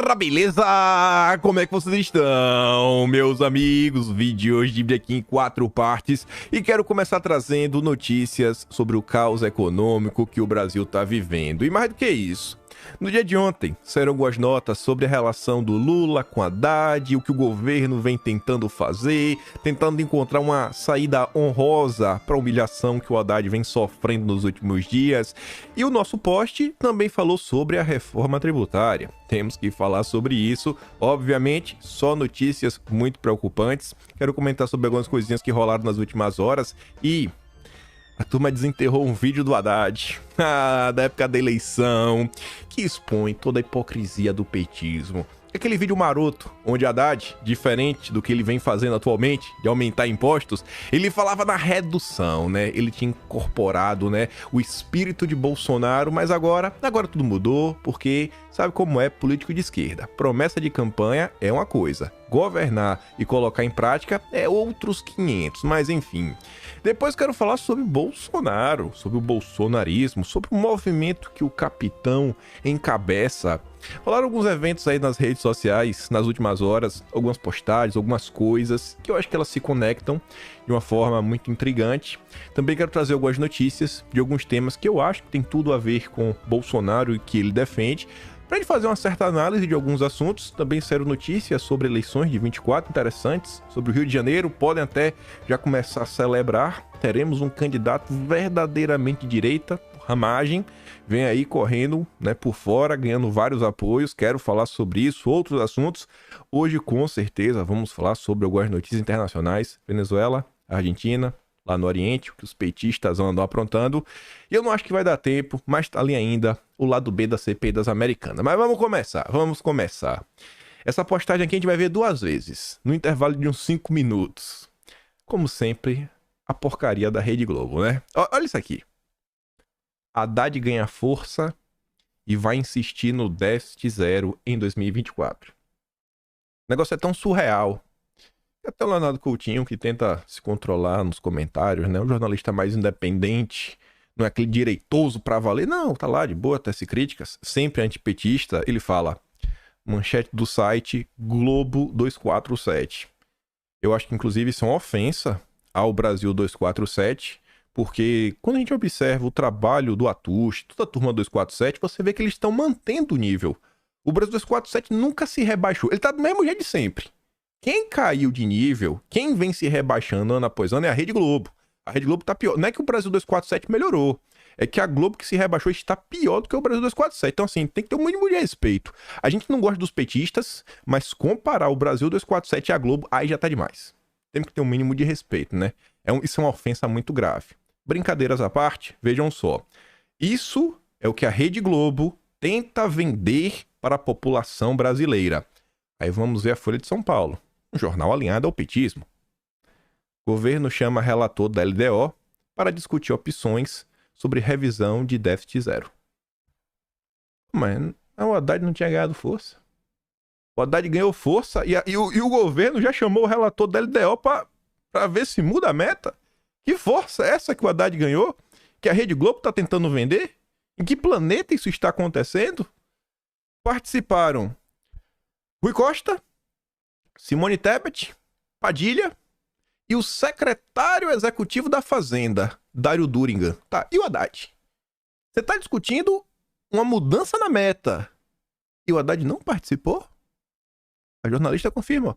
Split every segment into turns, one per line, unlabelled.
Galera, beleza? Como é que vocês estão, meus amigos? Vídeo hoje dividido aqui em 4 partes e quero começar trazendo notícias sobre o caos econômico que o Brasil está vivendo. E mais do que isso, no dia de ontem saíram algumas notas sobre a relação do Lula com Haddad, o que o governo vem tentando fazer, tentando encontrar uma saída honrosa para a humilhação que o Haddad vem sofrendo nos últimos dias. E o nosso post também falou sobre a reforma tributária. Temos que falar sobre isso, obviamente, só notícias muito preocupantes. Quero comentar sobre algumas coisinhas que rolaram nas últimas horas e a turma desenterrou um vídeo do Haddad, da época da eleição, que expõe toda a hipocrisia do petismo. Aquele vídeo maroto, onde Haddad, diferente do que ele vem fazendo atualmente, de aumentar impostos, ele falava na redução, né? Ele tinha incorporado, né, o espírito de Bolsonaro, mas agora tudo mudou, porque sabe como é político de esquerda. Promessa de campanha é uma coisa, governar e colocar em prática é outros 500, mas enfim. Depois quero falar sobre Bolsonaro, sobre o bolsonarismo, sobre o movimento que o capitão encabeça. Rolaram alguns eventos aí nas redes sociais nas últimas horas, algumas postagens, algumas coisas que eu acho que elas se conectam de uma forma muito intrigante. Também quero trazer algumas notícias de alguns temas que eu acho que tem tudo a ver com Bolsonaro e que ele defende, para a gente fazer uma certa análise de alguns assuntos. Também saíram notícias sobre eleições de 24 interessantes, sobre o Rio de Janeiro, podem até já começar a celebrar. Teremos um candidato verdadeiramente de direita, Ramagem, vem aí correndo, né, por fora, ganhando vários apoios. Quero falar sobre isso, outros assuntos. Hoje, com certeza, vamos falar sobre algumas notícias internacionais. Venezuela, Argentina, lá no Oriente, o que os petistas andam aprontando. E eu não acho que vai dar tempo, mas tá ali ainda o lado B da CPI das Americanas. Mas vamos começar. Essa postagem aqui a gente vai ver 2 vezes, no intervalo de uns 5 minutos. Como sempre, a porcaria da Rede Globo, né? Olha isso aqui. Haddad ganha força e vai insistir no déficit zero em 2024. O negócio é tão surreal. Até o Leonardo Coutinho, que tenta se controlar nos comentários, né? O jornalista mais independente, não é aquele direitoso pra valer. Não, tá lá de boa, tece críticas, sempre antipetista. Ele fala, manchete do site Globo 247. Eu acho que, inclusive, isso é uma ofensa ao Brasil 247, porque quando a gente observa o trabalho do Atush, toda a turma 247, você vê que eles estão mantendo o nível. O Brasil 247 nunca se rebaixou. Ele tá do mesmo jeito de sempre. Quem caiu de nível, quem vem se rebaixando ano após ano é a Rede Globo. A Rede Globo tá pior. Não é que o Brasil 247 melhorou. É que a Globo que se rebaixou está pior do que o Brasil 247. Então, assim, tem que ter um mínimo de respeito. A gente não gosta dos petistas, mas comparar o Brasil 247 e a Globo, aí já tá demais. Temos que ter um mínimo de respeito, né? Isso é uma ofensa muito grave. Brincadeiras à parte, vejam só. Isso é o que a Rede Globo tenta vender para a população brasileira. Aí vamos ver a Folha de São Paulo, um jornal alinhado ao petismo. O governo chama relator da LDO para discutir opções sobre revisão de déficit zero. Mas o Haddad não tinha ganhado força. O Haddad ganhou força e o governo já chamou o relator da LDO para ver se muda a meta. Que força é essa que o Haddad ganhou? Que a Rede Globo está tentando vender? Em que planeta isso está acontecendo? Participaram Rui Costa, Simone Tebet, Padilha e o secretário executivo da Fazenda, Dário Durigan. Tá, e o Haddad? Você está discutindo uma mudança na meta e o Haddad não participou? A jornalista confirma.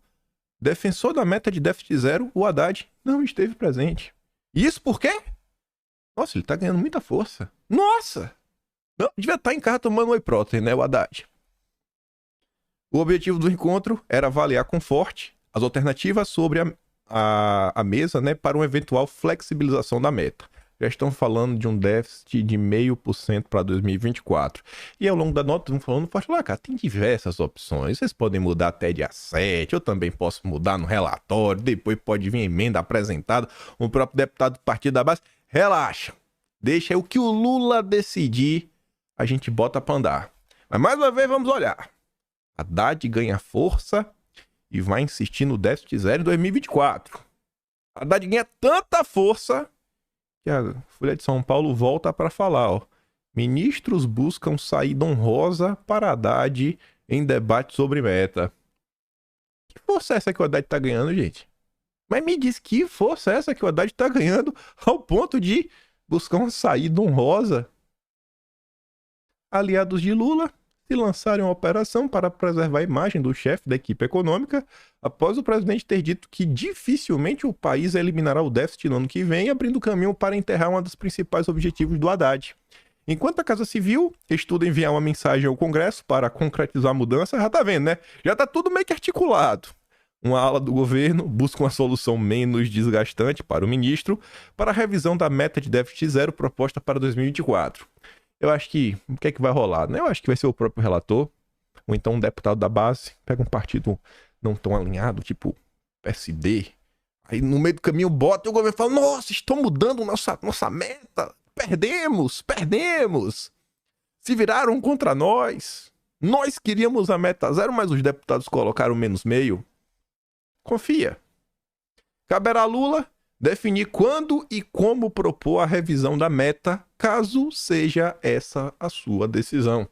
Defensor da meta de déficit zero, o Haddad não esteve presente. Isso por quê? Nossa, ele tá ganhando muita força. Nossa! Não, devia estar em casa tomando whey protein, né, o Haddad? O objetivo do encontro era avaliar com forte as alternativas sobre a mesa, né, para uma eventual flexibilização da meta. Já estão falando de um déficit de 0,5% para 2024. E ao longo da nota, vão falando, cara, tem diversas opções. Vocês podem mudar até dia 7, eu também posso mudar no relatório, depois pode vir emenda apresentada, o próprio deputado do Partido da Base. Relaxa, deixa o que o Lula decidir, a gente bota para andar. Mas mais uma vez, vamos olhar. Haddad ganha força e vai insistir no déficit zero em 2024. Haddad ganha tanta força que a Folha de São Paulo volta para falar, ó. Ministros buscam saída honrosa para Haddad em debate sobre meta. Que força é essa que o Haddad tá ganhando, gente? Mas me diz que força é essa que o Haddad tá ganhando ao ponto de buscar uma saída honrosa? Aliados de Lula se lançaram a operação para preservar a imagem do chefe da equipe econômica após o presidente ter dito que dificilmente o país eliminará o déficit no ano que vem, abrindo caminho para enterrar um dos principais objetivos do Haddad. Enquanto a Casa Civil estuda enviar uma mensagem ao Congresso para concretizar a mudança, já tá vendo, né? Já tá tudo meio que articulado. Uma ala do governo busca uma solução menos desgastante para o ministro para a revisão da meta de déficit zero proposta para 2024. Eu acho que o que é que vai rolar, né? Eu acho que vai ser o próprio relator, ou então um deputado da base, pega um partido não tão alinhado, tipo PSD, aí no meio do caminho bota e o governo fala: nossa, estão mudando nossa meta, perdemos. Se viraram contra nós. Nós queríamos a meta zero, mas os deputados colocaram menos meio. Confia. Caberá a Lula definir quando e como propor a revisão da meta, caso seja essa a sua decisão.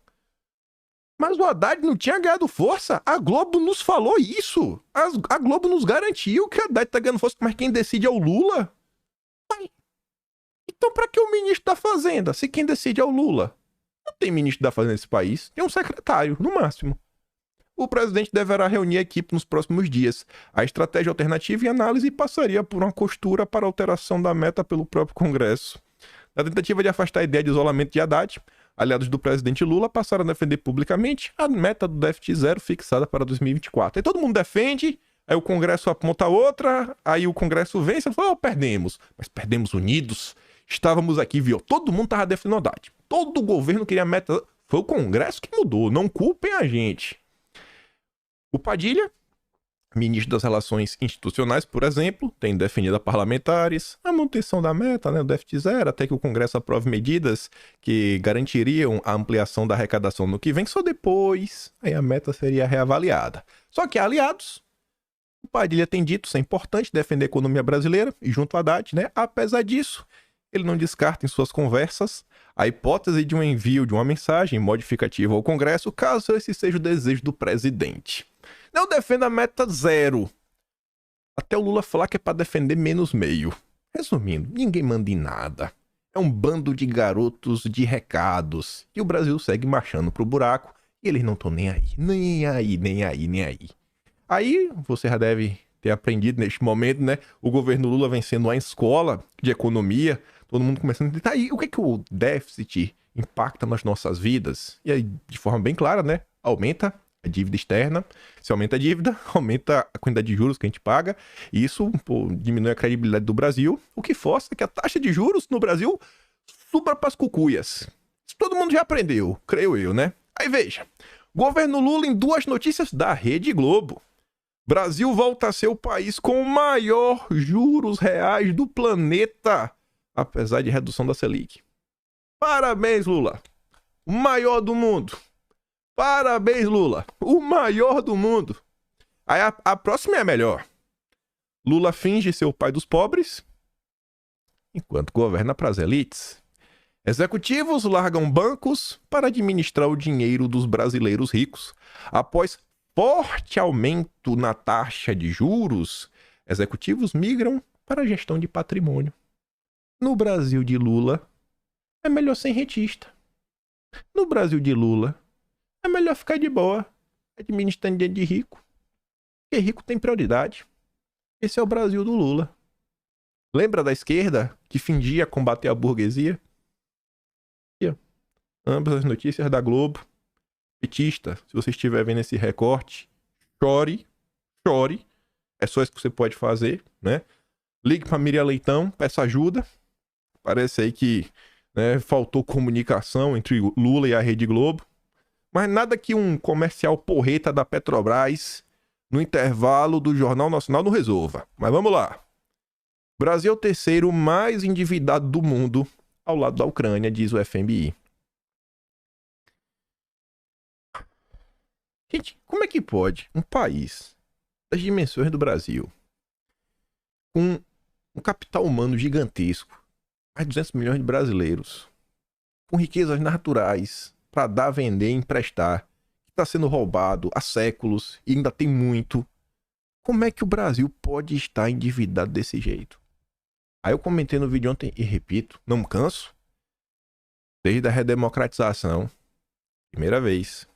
Mas o Haddad não tinha ganhado força. A Globo nos falou isso. A Globo nos garantiu que o Haddad tá ganhando força, mas quem decide é o Lula. Então pra que o ministro da Fazenda, se quem decide é o Lula? Não tem ministro da Fazenda nesse país, tem um secretário, no máximo. O presidente deverá reunir a equipe nos próximos dias. A estratégia alternativa e análise passaria por uma costura para alteração da meta pelo próprio Congresso. Na tentativa de afastar a ideia de isolamento de Haddad, aliados do presidente Lula passaram a defender publicamente a meta do déficit zero fixada para 2024. Aí todo mundo defende, aí o Congresso aponta outra, aí o Congresso vence e fala: oh, perdemos. Mas perdemos unidos. Estávamos aqui, viu? Todo mundo estava defendendo Haddad. Todo o governo queria a meta. Foi o Congresso que mudou. Não culpem a gente. O Padilha, ministro das Relações Institucionais, por exemplo, tem definido a parlamentares a manutenção da meta, né, do déficit zero, até que o Congresso aprove medidas que garantiriam a ampliação da arrecadação no que vem, só depois aí a meta seria reavaliada. Só que aliados, o Padilha tem dito ser importante defender a economia brasileira, e junto a Haddad, né, apesar disso, ele não descarta em suas conversas a hipótese de um envio de uma mensagem modificativa ao Congresso, caso esse seja o desejo do presidente. Não defenda a meta zero. Até o Lula falar que é para defender menos meio. Resumindo, ninguém manda em nada. É um bando de garotos de recados. E o Brasil segue marchando pro buraco e eles não estão nem aí. Nem aí. Aí você já deve ter aprendido neste momento, né? O governo Lula vem sendo uma escola de economia. Todo mundo começando a dizer: tá aí, o que é que o déficit impacta nas nossas vidas? E aí, de forma bem clara, né? Aumenta a dívida externa. Se aumenta a dívida, aumenta a quantidade de juros que a gente paga. E isso, pô, diminui a credibilidade do Brasil, o que força que a taxa de juros no Brasil suba para as cucuias. Isso todo mundo já aprendeu, creio eu, né? Aí veja, governo Lula em duas notícias da Rede Globo. Brasil volta a ser o país com o maior juros reais do planeta, apesar de redução da Selic. Parabéns, Lula. O maior do mundo. Parabéns, Lula. O maior do mundo. Aí a próxima é a melhor. Lula finge ser o pai dos pobres, enquanto governa para as elites. Executivos largam bancos para administrar o dinheiro dos brasileiros ricos. Após forte aumento na taxa de juros, executivos migram para a gestão de patrimônio. No Brasil de Lula, é melhor ser rentista. No Brasil de Lula, é melhor ficar de boa, administrando dinheiro de rico. Porque rico tem prioridade. Esse é o Brasil do Lula. Lembra da esquerda que fingia combater a burguesia? Aqui, ó. Ambas as notícias da Globo. Petista, se você estiver vendo esse recorte, chore. É só isso que você pode fazer, né? Ligue para Miriam Leitão, peça ajuda. Parece aí que, né, faltou comunicação entre Lula e a Rede Globo. Mas nada que um comercial porreta da Petrobras no intervalo do Jornal Nacional não resolva. Mas vamos lá. Brasil é o terceiro mais endividado do mundo, ao lado da Ucrânia, diz o FMI. Gente, como é que pode um país das dimensões do Brasil, com um capital humano gigantesco, mais de 200 milhões de brasileiros, com riquezas naturais, para dar, vender e emprestar, está sendo roubado há séculos e ainda tem muito. Como é que o Brasil pode estar endividado desse jeito? Aí eu comentei no vídeo ontem e repito, não me canso. Desde a redemocratização, primeira vez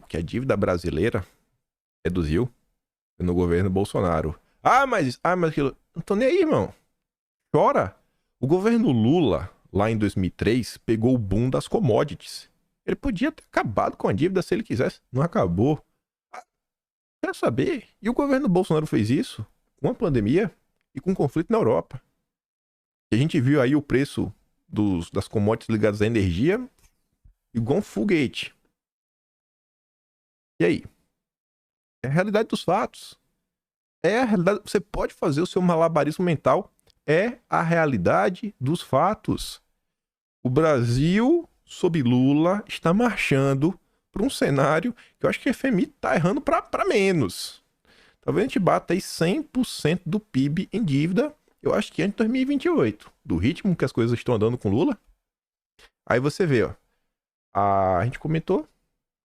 que a dívida brasileira reduziu no governo Bolsonaro. Mas aquilo... Não tô nem aí, irmão. Chora. O governo Lula, lá em 2003, pegou o boom das commodities. Ele podia ter acabado com a dívida se ele quisesse. Não acabou. Quer saber? E o governo Bolsonaro fez isso com a pandemia e com o conflito na Europa. E a gente viu aí o preço das commodities ligadas à energia igual um foguete. E aí? É a realidade dos fatos. É a realidade. Você pode fazer o seu malabarismo mental. É a realidade dos fatos. O Brasil, sob Lula, está marchando para um cenário que eu acho que a FMI está errando para menos. Talvez a gente bata aí 100% do PIB em dívida, eu acho que antes de 2028. Do ritmo que as coisas estão andando com Lula. Aí você vê, ó. A gente comentou,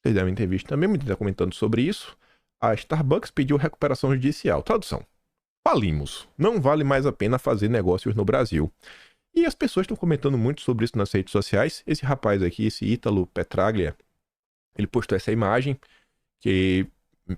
vocês devem ter visto também, muita gente está comentando sobre isso. A Starbucks pediu recuperação judicial. Tradução. Falimos. Não vale mais a pena fazer negócios no Brasil. E as pessoas estão comentando muito sobre isso nas redes sociais. Esse rapaz aqui, esse Ítalo Petraglia, ele postou essa imagem que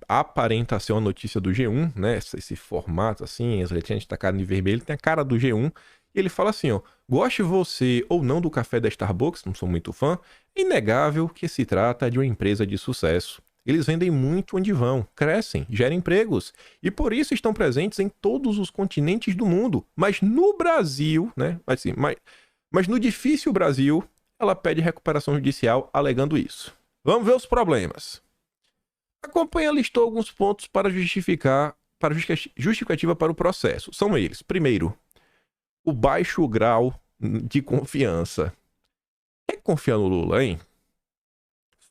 aparenta ser uma notícia do G1, né? Esse formato assim, as letrinhas destacadas de vermelho, tem a cara do G1. E ele fala assim, ó, goste você ou não do café da Starbucks, não sou muito fã, é inegável que se trata de uma empresa de sucesso. Eles vendem muito onde vão, crescem, geram empregos e por isso estão presentes em todos os continentes do mundo. Mas no Brasil, né? Mas no difícil Brasil, ela pede recuperação judicial alegando isso. Vamos ver os problemas. A companhia listou alguns pontos para justificativa para o processo. São eles. Primeiro, o baixo grau de confiança. Quem confia no Lula, hein?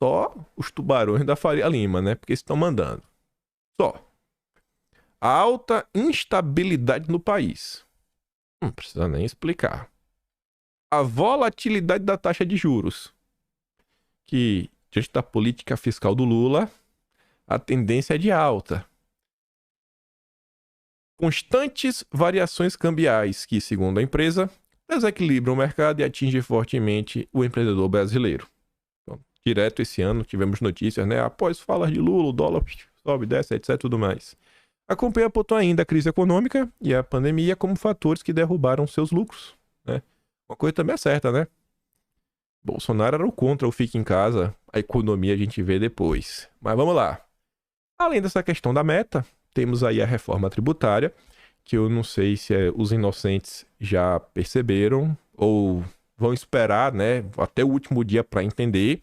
Só os tubarões da Faria Lima, né? Porque estão mandando. Só. A alta instabilidade no país. Não precisa nem explicar. A volatilidade da taxa de juros. Que, diante da política fiscal do Lula, a tendência é de alta. Constantes variações cambiais que, segundo a empresa, desequilibram o mercado e atingem fortemente o empreendedor brasileiro. Direto esse ano tivemos notícias, né? Após falas de Lula, o dólar sobe, desce, etc, tudo mais. A companhia apontou ainda a crise econômica e a pandemia como fatores que derrubaram seus lucros, né? Uma coisa também é certa, né? Bolsonaro era o contra o fique em casa, a economia a gente vê depois. Mas vamos lá. Além dessa questão da meta, temos aí a reforma tributária, que eu não sei se os inocentes já perceberam ou vão esperar, né, até o último dia para entender.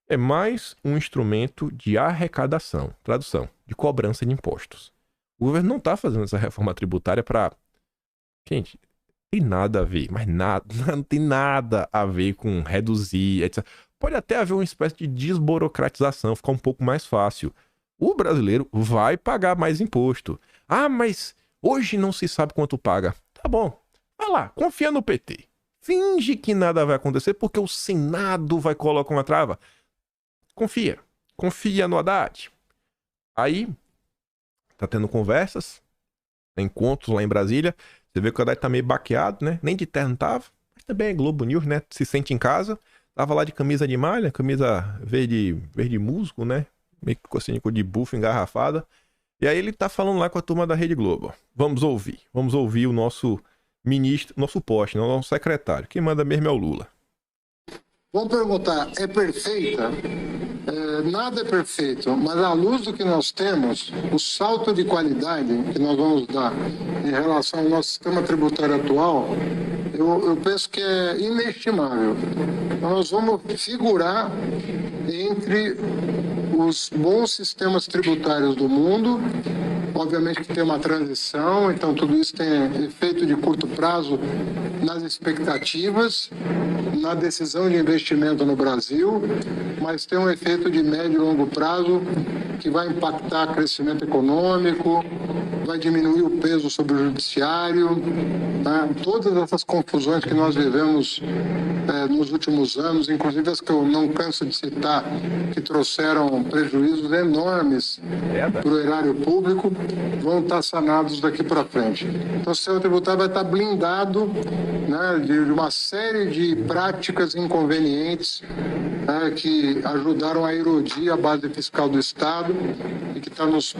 É mais um instrumento de arrecadação, tradução, de cobrança de impostos. O governo não está fazendo essa reforma tributária para... Gente, tem nada a ver, mas nada, não tem nada a ver com reduzir, etc. Pode até haver uma espécie de desburocratização, ficar um pouco mais fácil. O brasileiro vai pagar mais imposto. Mas hoje não se sabe quanto paga. Tá bom, vai lá, confia no PT. Finge que nada vai acontecer porque o Senado vai colocar uma trava. Confia no Haddad. Aí, tá tendo conversas, encontros lá em Brasília. Você vê que o Haddad tá meio baqueado, né? Nem de terno tava, mas também é Globo News, né? Se sente em casa. Tava lá de camisa de malha, camisa verde musgo, né? Meio que ficou assim de buff engarrafada. E aí ele tá falando lá com a turma da Rede Globo. Vamos ouvir o nosso ministro, nosso poste, não, nosso secretário. Quem manda mesmo é o Lula.
Vamos perguntar, é perfeita? Nada é perfeito, mas à luz do que nós temos, o salto de qualidade que nós vamos dar em relação ao nosso sistema tributário atual, eu penso que é inestimável. Nós vamos figurar entre os bons sistemas tributários do mundo. Obviamente que tem uma transição, então tudo isso tem efeito de curto prazo nas expectativas, na decisão de investimento no Brasil, mas tem um efeito de médio e longo prazo que vai impactar crescimento econômico, vai diminuir o peso sobre o judiciário, tá? Todas essas confusões que nós vivemos nos últimos anos, inclusive as que eu não canso de citar, que trouxeram prejuízos enormes para o erário público, vão estar sanados daqui para frente. Então, o sistema tributário vai estar blindado, né, de uma série de práticas inconvenientes, né, que ajudaram a erodir a base fiscal do Estado e que está nos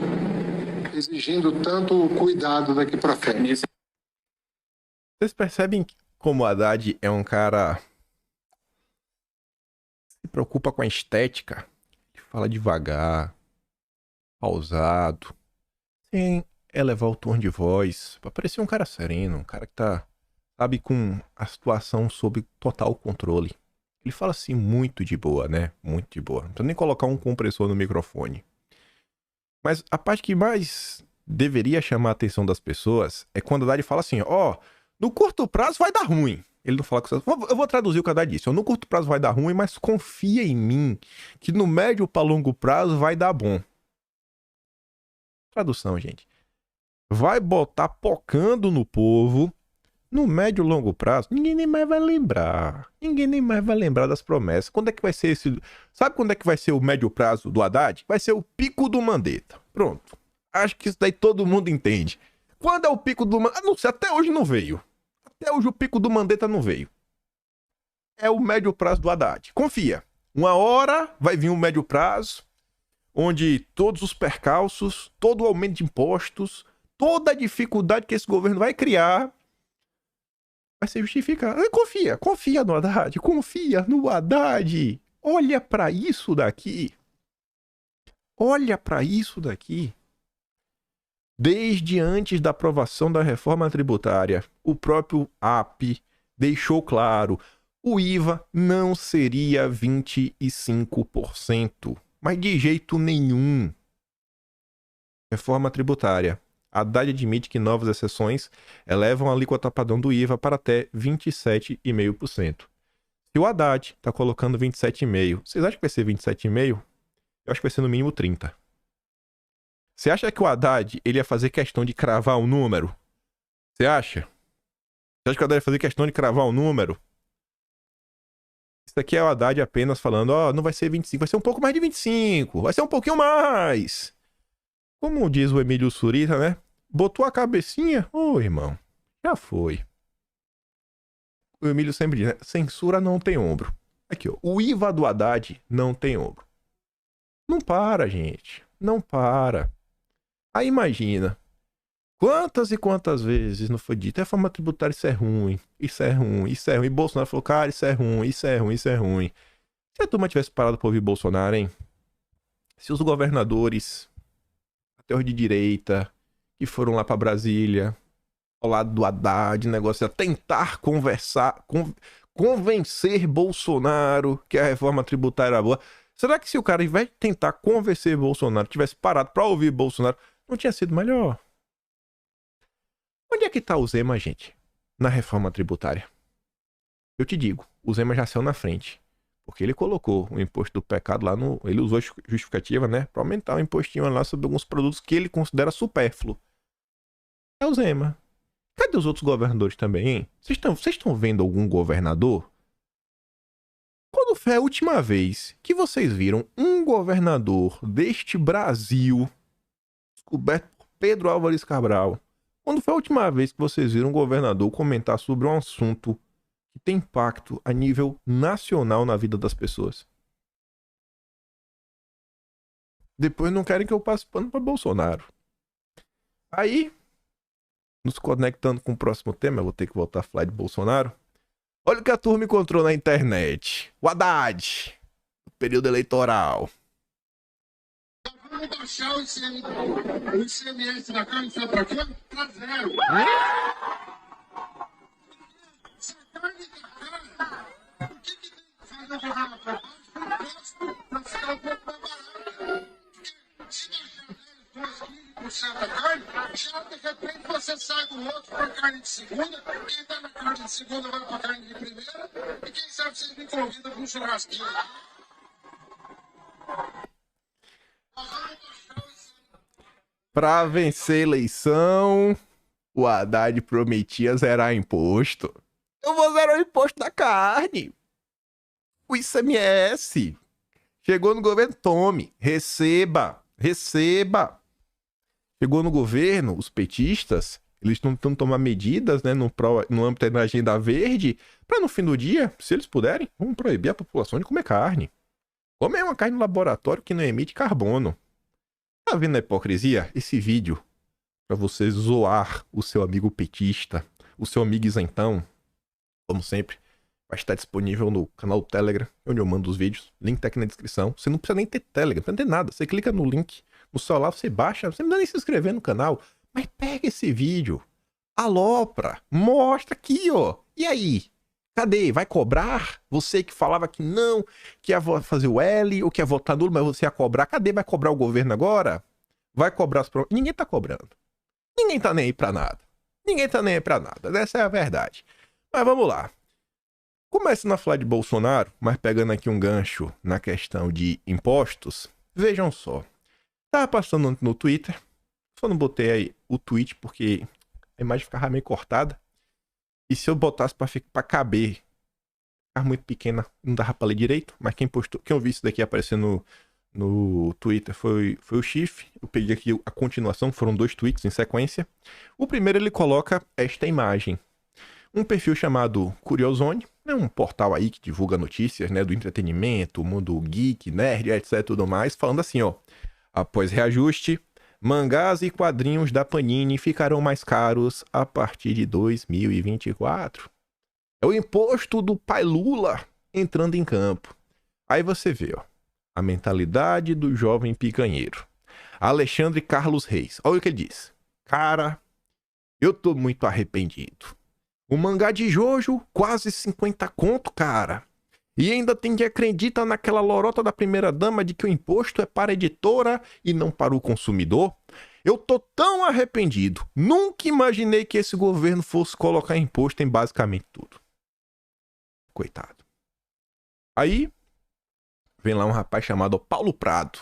exigindo tanto cuidado daqui para frente.
Vocês percebem como o Haddad é um cara que se preocupa com a estética? Ele fala devagar, pausado, sem elevar o tom de voz, pra parecer um cara sereno, um cara que tá, sabe, com a situação sob total controle. Ele fala assim muito de boa, né? Muito de boa. Não precisa nem colocar um compressor no microfone. Mas a parte que mais deveria chamar a atenção das pessoas é quando o Haddad fala assim, ó, no curto prazo vai dar ruim. Ele não fala com isso. Eu vou traduzir o que o Haddad disse. No curto prazo vai dar ruim, mas confia em mim que no médio para longo prazo vai dar bom. Tradução, gente. Vai botar pocando no povo. No médio e longo prazo, ninguém nem mais vai lembrar. Ninguém nem mais vai lembrar das promessas. Quando é que vai ser esse... Sabe quando é que vai ser o médio prazo do Haddad? Vai ser o pico do Mandetta. Pronto. Acho que isso daí todo mundo entende. Quando é o pico do Mandetta? Não sei, até hoje não veio. Até hoje o pico do Mandetta não veio. É o médio prazo do Haddad. Confia. Uma hora vai vir um médio prazo, onde todos os percalços, todo o aumento de impostos, toda a dificuldade que esse governo vai criar vai ser justificado. Confia no Haddad. Confia no Haddad. Olha pra isso daqui. Olha pra isso daqui. Desde antes da aprovação da reforma tributária, o próprio AP deixou claro, o IVA não seria 25%, mas de jeito nenhum. Reforma tributária. Haddad admite que novas exceções elevam a alíquota padrão do IVA para até 27,5%. Se o Haddad está colocando 27,5%, vocês acham que vai ser 27,5%? Eu acho que vai ser no mínimo 30%. Você acha que o Haddad ele ia fazer questão de cravar um número? Você acha? Você acha que o Haddad ia fazer questão de cravar um número? Isso aqui é o Haddad apenas falando, ó, não vai ser 25%, vai ser um pouco mais de 25%, vai ser um pouquinho mais. Como diz o Emílio Surita, né? Botou a cabecinha? Ô, irmão, já foi. O Emílio sempre diz, né? Censura não tem ombro. Aqui, ó. O IVA do Haddad não tem ombro. Não para, gente. Não para. Aí imagina. Quantas e quantas vezes não foi dito? A reforma tributária, isso é ruim. Isso é ruim. Isso é ruim. E Bolsonaro falou, cara, isso é ruim. Isso é ruim. Isso é ruim. Se a turma tivesse parado pra ouvir Bolsonaro, hein? Se os governadores... até de direita, que foram lá para Brasília, ao lado do Haddad, negócio a tentar conversar, convencer Bolsonaro que a reforma tributária era boa. Será que se o cara, ao invés de tentar convencer Bolsonaro, tivesse parado para ouvir Bolsonaro, não tinha sido melhor? Onde é que tá o Zema, gente? Na reforma tributária. Eu te digo, o Zema já saiu na frente. Porque ele colocou o imposto do pecado lá no... Ele usou a justificativa, né? Pra aumentar o impostinho lá sobre alguns produtos que ele considera supérfluo. É o Zema. Cadê os outros governadores também, hein? Vocês estão vendo algum governador? Quando foi a última vez que vocês viram um governador deste Brasil, descoberto por Pedro Álvares Cabral, quando foi a última vez que vocês viram um governador comentar sobre um assunto que tem impacto a nível nacional na vida das pessoas? Depois não querem que eu passe pano para Bolsonaro. Aí, nos conectando com o próximo tema, eu vou ter que voltar a falar de Bolsonaro. Olha o que a turma encontrou na internet. O Haddad, no período eleitoral.
Vamos baixar o ICMS da carne, sabe para quê? Para zero. Se a carne tá cara, por que tem que fazer o governo para baixo? Para ficar um pouco mais barato. Porque se baixar 15% da carne, já de repente você sai do outro para carne de segunda, quem está na carne de segunda vai para carne de primeira, e quem sabe vocês me convidam para um churrasquinho.
Para vencer eleição, O Haddad prometia zerar imposto. Eu vou zerar o imposto da carne. O ICMS. Chegou no governo, tome, receba, receba. Chegou no governo, os petistas, eles estão tentando tomar medidas, né, no âmbito da agenda verde, para no fim do dia, se eles puderem, vamos proibir a população de comer carne. Comer uma carne no laboratório que não emite carbono. Tá vendo a hipocrisia? Esse vídeo, para você zoar o seu amigo petista, o seu amigo isentão, como sempre, vai estar disponível no canal do Telegram, onde eu mando os vídeos. Link tá aqui na descrição. Você não precisa nem ter Telegram, não precisa ter nada. Você clica no link no celular, você baixa, você não precisa nem se inscrever no canal. Mas pega esse vídeo, alopra, mostra aqui, ó. E aí? Cadê? Vai cobrar? Você que falava que não, que ia fazer o L, ou que ia votar nulo, mas você ia cobrar. Cadê? Vai cobrar o governo agora? Vai cobrar as... Ninguém tá cobrando. Ninguém tá nem aí pra nada. Ninguém tá nem aí pra nada. Essa é a verdade. Mas vamos lá. Começando a falar de Bolsonaro, mas pegando aqui um gancho na questão de impostos, vejam só. Tava passando no Twitter, só não botei aí o tweet porque a imagem ficava meio cortada. E se eu botasse pra caber, ficava muito pequena, não dava pra ler direito. Mas quem eu vi isso daqui aparecendo no Twitter foi o Chif. Eu peguei aqui a continuação, foram 2 tweets em sequência. O primeiro ele coloca esta imagem. Um perfil chamado Curiosone, é um portal aí que divulga notícias, né, do entretenimento, mundo geek, nerd, etc, tudo mais, falando assim, ó: após reajuste, mangás e quadrinhos da Panini ficarão mais caros a partir de 2024. É o imposto do pai Lula entrando em campo. Aí você vê, ó, a mentalidade do jovem picanheiro. Alexandre Carlos Reis. Olha o que ele diz. Cara, eu tô muito arrependido. O mangá de Jojo, quase 50 conto, cara. E ainda tem que acreditar naquela lorota da primeira dama de que o imposto é para a editora e não para o consumidor. Eu tô tão arrependido. Nunca imaginei que esse governo fosse colocar imposto em basicamente tudo. Coitado. Aí, vem lá um rapaz chamado Paulo Prado.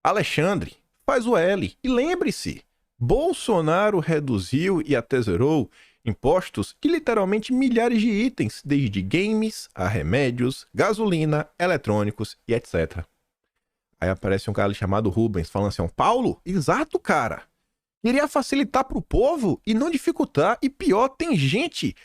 Alexandre, faz o L. E lembre-se, Bolsonaro reduziu e até zerou impostos de literalmente milhares de itens, desde games a remédios, gasolina, eletrônicos e etc. Aí aparece um cara chamado Rubens falando assim: Paulo, exato, cara. Queria facilitar pro povo e não dificultar. E pior, tem gente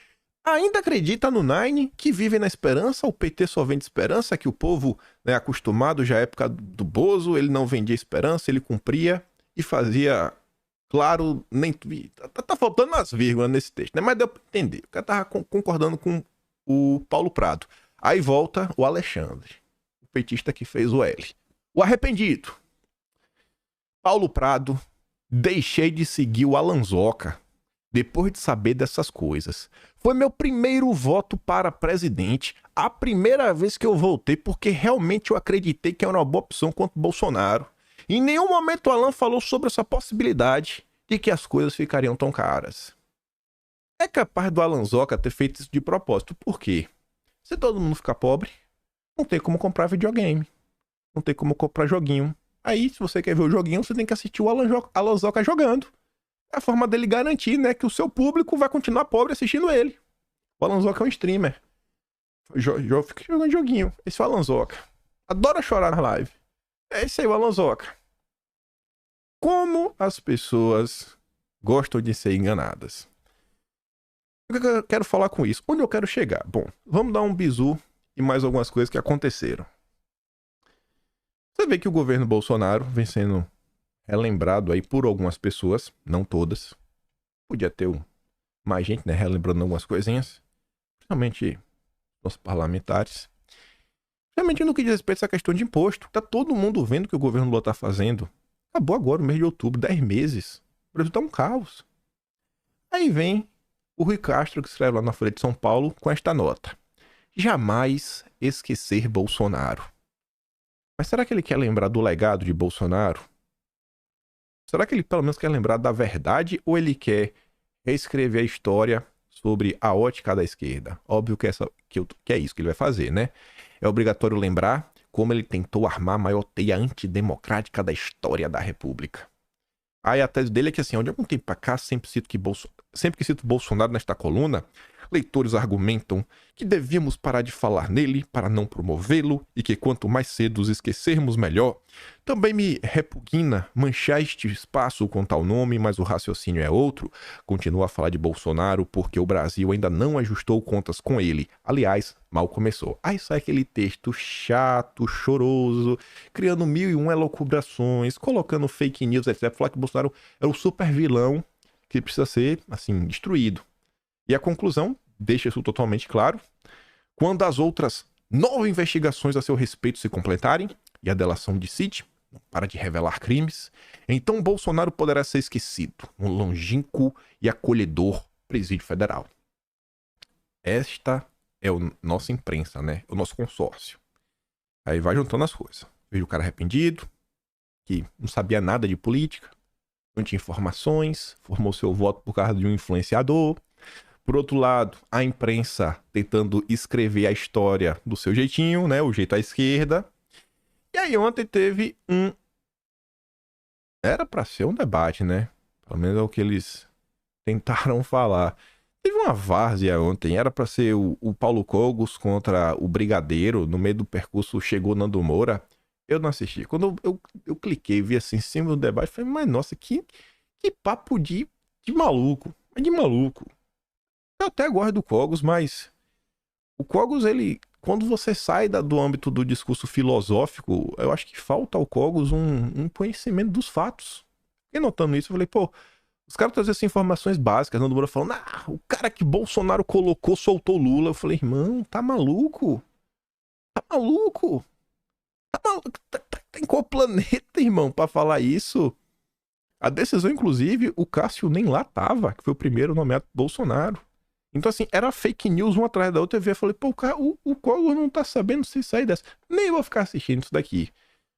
ainda acredita no Nine, que vive na esperança. O PT só vende esperança, que o povo é acostumado já à época do Bozo, ele não vendia esperança, ele cumpria e fazia... Claro, nem tá faltando as vírgulas nesse texto, né? Mas deu pra entender. O cara tava concordando com o Paulo Prado. Aí volta o Alexandre, o petista que fez o L. O arrependido. Paulo Prado, deixei de seguir o Alanzoca depois de saber dessas coisas. Foi meu primeiro voto para presidente. A primeira vez que eu votei porque realmente eu acreditei que era uma boa opção contra o Bolsonaro. Em nenhum momento o Alan falou sobre essa possibilidade de que as coisas ficariam tão caras. É capaz do Alanzoca ter feito isso de propósito. Por quê? Se todo mundo ficar pobre, não tem como comprar videogame. Não tem como comprar joguinho. Aí, se você quer ver o joguinho, você tem que assistir o Alanzoca jogando. É a forma dele garantir, né, que o seu público vai continuar pobre assistindo ele. O Alanzoca é um streamer. Fica jogando joguinho. Esse é o Alanzoca. Adora chorar na live. É esse aí, o Alanzoca. Como as pessoas gostam de ser enganadas. O que eu quero falar com isso? Onde eu quero chegar? Bom, vamos dar um bizu e mais algumas coisas que aconteceram. Você vê que o governo Bolsonaro vem sendo relembrado aí por algumas pessoas, não todas. Podia ter mais gente, né, relembrando algumas coisinhas. Principalmente os parlamentares. Principalmente no que diz respeito a essa questão de imposto. Tá todo mundo vendo o que o governo Lula tá fazendo. Acabou agora, o mês de outubro, 10 meses. O Brasil tá um caos. Aí vem o Rui Castro, que escreve lá na Folha de São Paulo, com esta nota: jamais esquecer Bolsonaro. Mas será que ele quer lembrar do legado de Bolsonaro? Será que ele pelo menos quer lembrar da verdade ou ele quer reescrever a história sobre a ótica da esquerda? Óbvio que é isso que ele vai fazer, né? É obrigatório lembrar como ele tentou armar a maior teia antidemocrática da história da República. Aí a tese dele é que, assim, de algum tempo pra cá, sempre que cito Bolsonaro nesta coluna, leitores argumentam que devíamos parar de falar nele para não promovê-lo e que quanto mais cedo os esquecermos, melhor. Também me repugna manchar este espaço com tal nome, mas o raciocínio é outro. Continua a falar de Bolsonaro porque o Brasil ainda não ajustou contas com ele. Aliás, mal começou. Aí sai aquele texto chato, choroso, criando 1001 elucubrações, colocando fake news, etc. Falar que o Bolsonaro é o super vilão que precisa ser, assim, destruído. E a conclusão deixa isso totalmente claro. Quando as outras 9 investigações a seu respeito se completarem, e a delação de Cid não para de revelar crimes, então Bolsonaro poderá ser esquecido no longínquo e acolhedor presídio federal. Esta é a nossa imprensa, né? O nosso consórcio. Aí vai juntando as coisas. Vejo o cara arrependido, que não sabia nada de política, não tinha informações, formou seu voto por causa de um influenciador. Por outro lado, a imprensa tentando escrever a história do seu jeitinho, né? O jeito à esquerda. E aí ontem teve um... Era pra ser um debate, né? Pelo menos é o que eles tentaram falar. Teve uma várzea ontem, era pra ser o Paulo Cogos contra o Brigadeiro. No meio do percurso chegou Nando Moura. Eu não assisti. Quando eu cliquei, vi assim em cima do debate, falei, mas nossa, que papo de maluco. Mas de maluco. Eu até gosto do Cogos, mas o Cogos, ele, quando você sai do âmbito do discurso filosófico, eu acho que falta ao Cogos um conhecimento dos fatos. E notando isso, eu falei, pô, os caras trazem essas informações básicas, Nando Moura falando, o cara que Bolsonaro colocou soltou Lula. Eu falei, irmão, tá maluco? Tá maluco? Tá em qual planeta, irmão, pra falar isso? A decisão, inclusive, o Cássio nem lá tava, que foi o primeiro nomeado Bolsonaro. Então, assim, era fake news uma atrás da outra. Eu falei, pô, o Cogos não tá sabendo se sair dessa. Nem vou ficar assistindo isso daqui.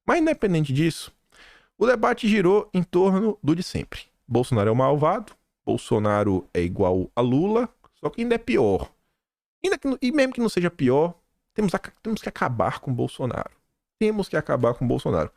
Mas, independente disso, o debate girou em torno do de sempre. Bolsonaro é o malvado, Bolsonaro é igual a Lula, só que ainda é pior. E mesmo que não seja pior, temos que acabar com o Bolsonaro. Temos que acabar com o Bolsonaro.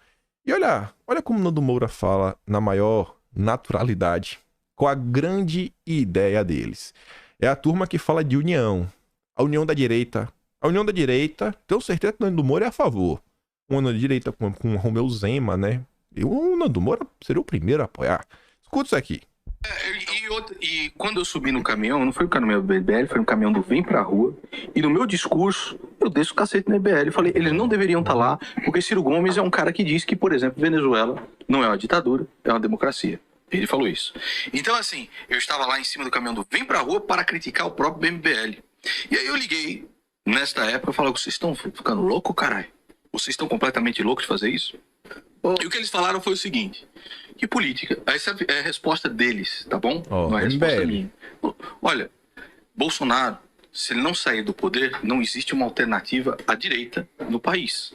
E olha como Nando Moura fala na maior naturalidade, com a grande ideia deles. É a turma que fala de união. A união da direita. A união da direita, tenho certeza que o Nando Moura é a favor. Uma união da direita com o Romeu Zema, né? E o Nando Moura seria o primeiro a apoiar. Escuta isso aqui.
E quando eu subi no caminhão, não foi o caminhão do MBL, foi um caminhão do Vem Pra Rua. E no meu discurso, eu desço o cacete no MBL. Eu falei, eles não deveriam estar lá, porque Ciro Gomes é um cara que diz que, por exemplo, Venezuela não é uma ditadura, é uma democracia. Ele falou isso. Então, assim, eu estava lá em cima do caminhão do Vem Pra Rua para criticar o próprio MBL. E aí eu liguei, nesta época, e falei, vocês estão ficando loucos, caralho? Vocês estão completamente loucos de fazer isso? E o que eles falaram foi o seguinte, que política, essa é a resposta deles, tá bom? Não é a resposta minha. Olha, Bolsonaro, se ele não sair do poder, não existe uma alternativa à direita no país.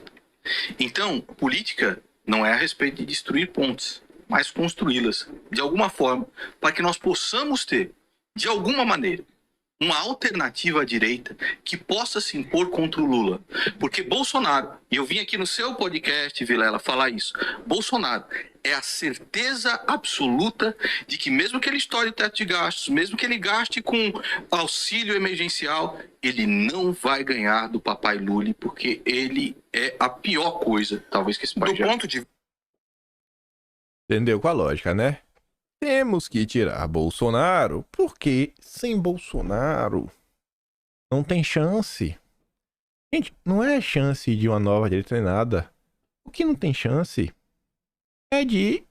Então, política não é a respeito de destruir pontes, mas construí-las de alguma forma, para que nós possamos ter, de alguma maneira, uma alternativa à direita que possa se impor contra o Lula. Porque Bolsonaro, e eu vim aqui no seu podcast, Vilela, falar isso, Bolsonaro é a certeza absoluta de que mesmo que ele estoure o teto de gastos, mesmo que ele gaste com auxílio emergencial, ele não vai ganhar do papai Lula, porque ele é a pior coisa, talvez, que esse país já...
Entendeu com a lógica, né? Temos que tirar Bolsonaro, porque sem Bolsonaro não tem chance. Gente, não é chance de uma nova direita nem nada. O que não tem chance é de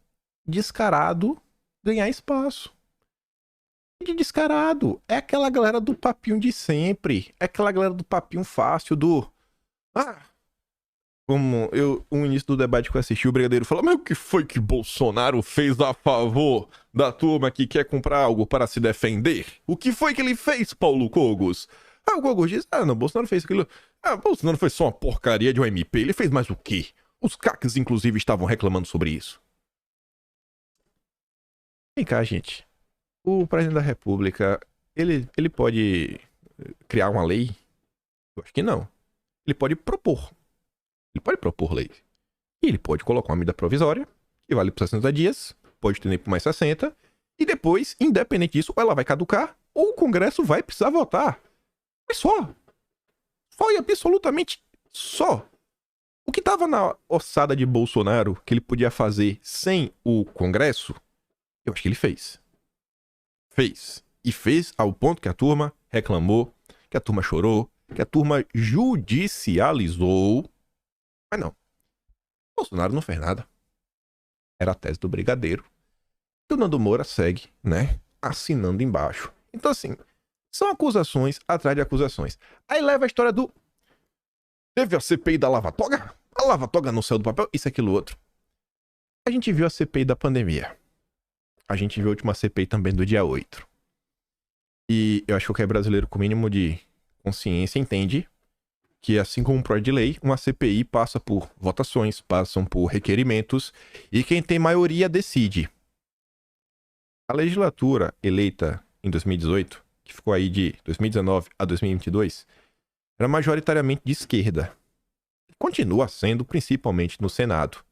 descarado ganhar espaço. De descarado. É aquela galera do papinho de sempre. É aquela galera do papinho fácil do... Como o início do debate que eu assisti, o Brigadeiro falou, mas o que foi que Bolsonaro fez a favor da turma que quer comprar algo para se defender? O que foi que ele fez, Paulo Cogos? O Cogos diz, não, Bolsonaro fez aquilo. Bolsonaro foi só uma porcaria de um MP, ele fez mais o quê? Os CACs, inclusive, estavam reclamando sobre isso. Vem cá, gente. O presidente da República, ele pode criar uma lei? Eu acho que não. Ele pode propor. Ele pode propor lei. E ele pode colocar uma medida provisória, que vale por 60 dias, pode ter nem por mais 60, e depois, independente disso, ou ela vai caducar, ou o Congresso vai precisar votar. É só. Só e absolutamente só. O que estava na ossada de Bolsonaro, que ele podia fazer sem o Congresso, eu acho que ele fez. Fez. E fez ao ponto que a turma reclamou, que a turma chorou, que a turma judicializou. Mas não. Bolsonaro não fez nada. Era a tese do Brigadeiro. E o Nando Moura segue, né? Assinando embaixo. Então, assim, são acusações atrás de acusações. Aí leva a história do... Teve a CPI da Lava Toga? A Lava Toga não saiu do papel? Isso, aquilo, outro. A gente viu a CPI da pandemia. A gente viu a última CPI também do dia 8. E eu acho que qualquer brasileiro com mínimo de consciência entende que, assim como um projeto de lei, uma CPI passa por votações, passam por requerimentos, e quem tem maioria decide. A legislatura eleita em 2018, que ficou aí de 2019 a 2022, era majoritariamente de esquerda. Continua sendo, principalmente no Senado.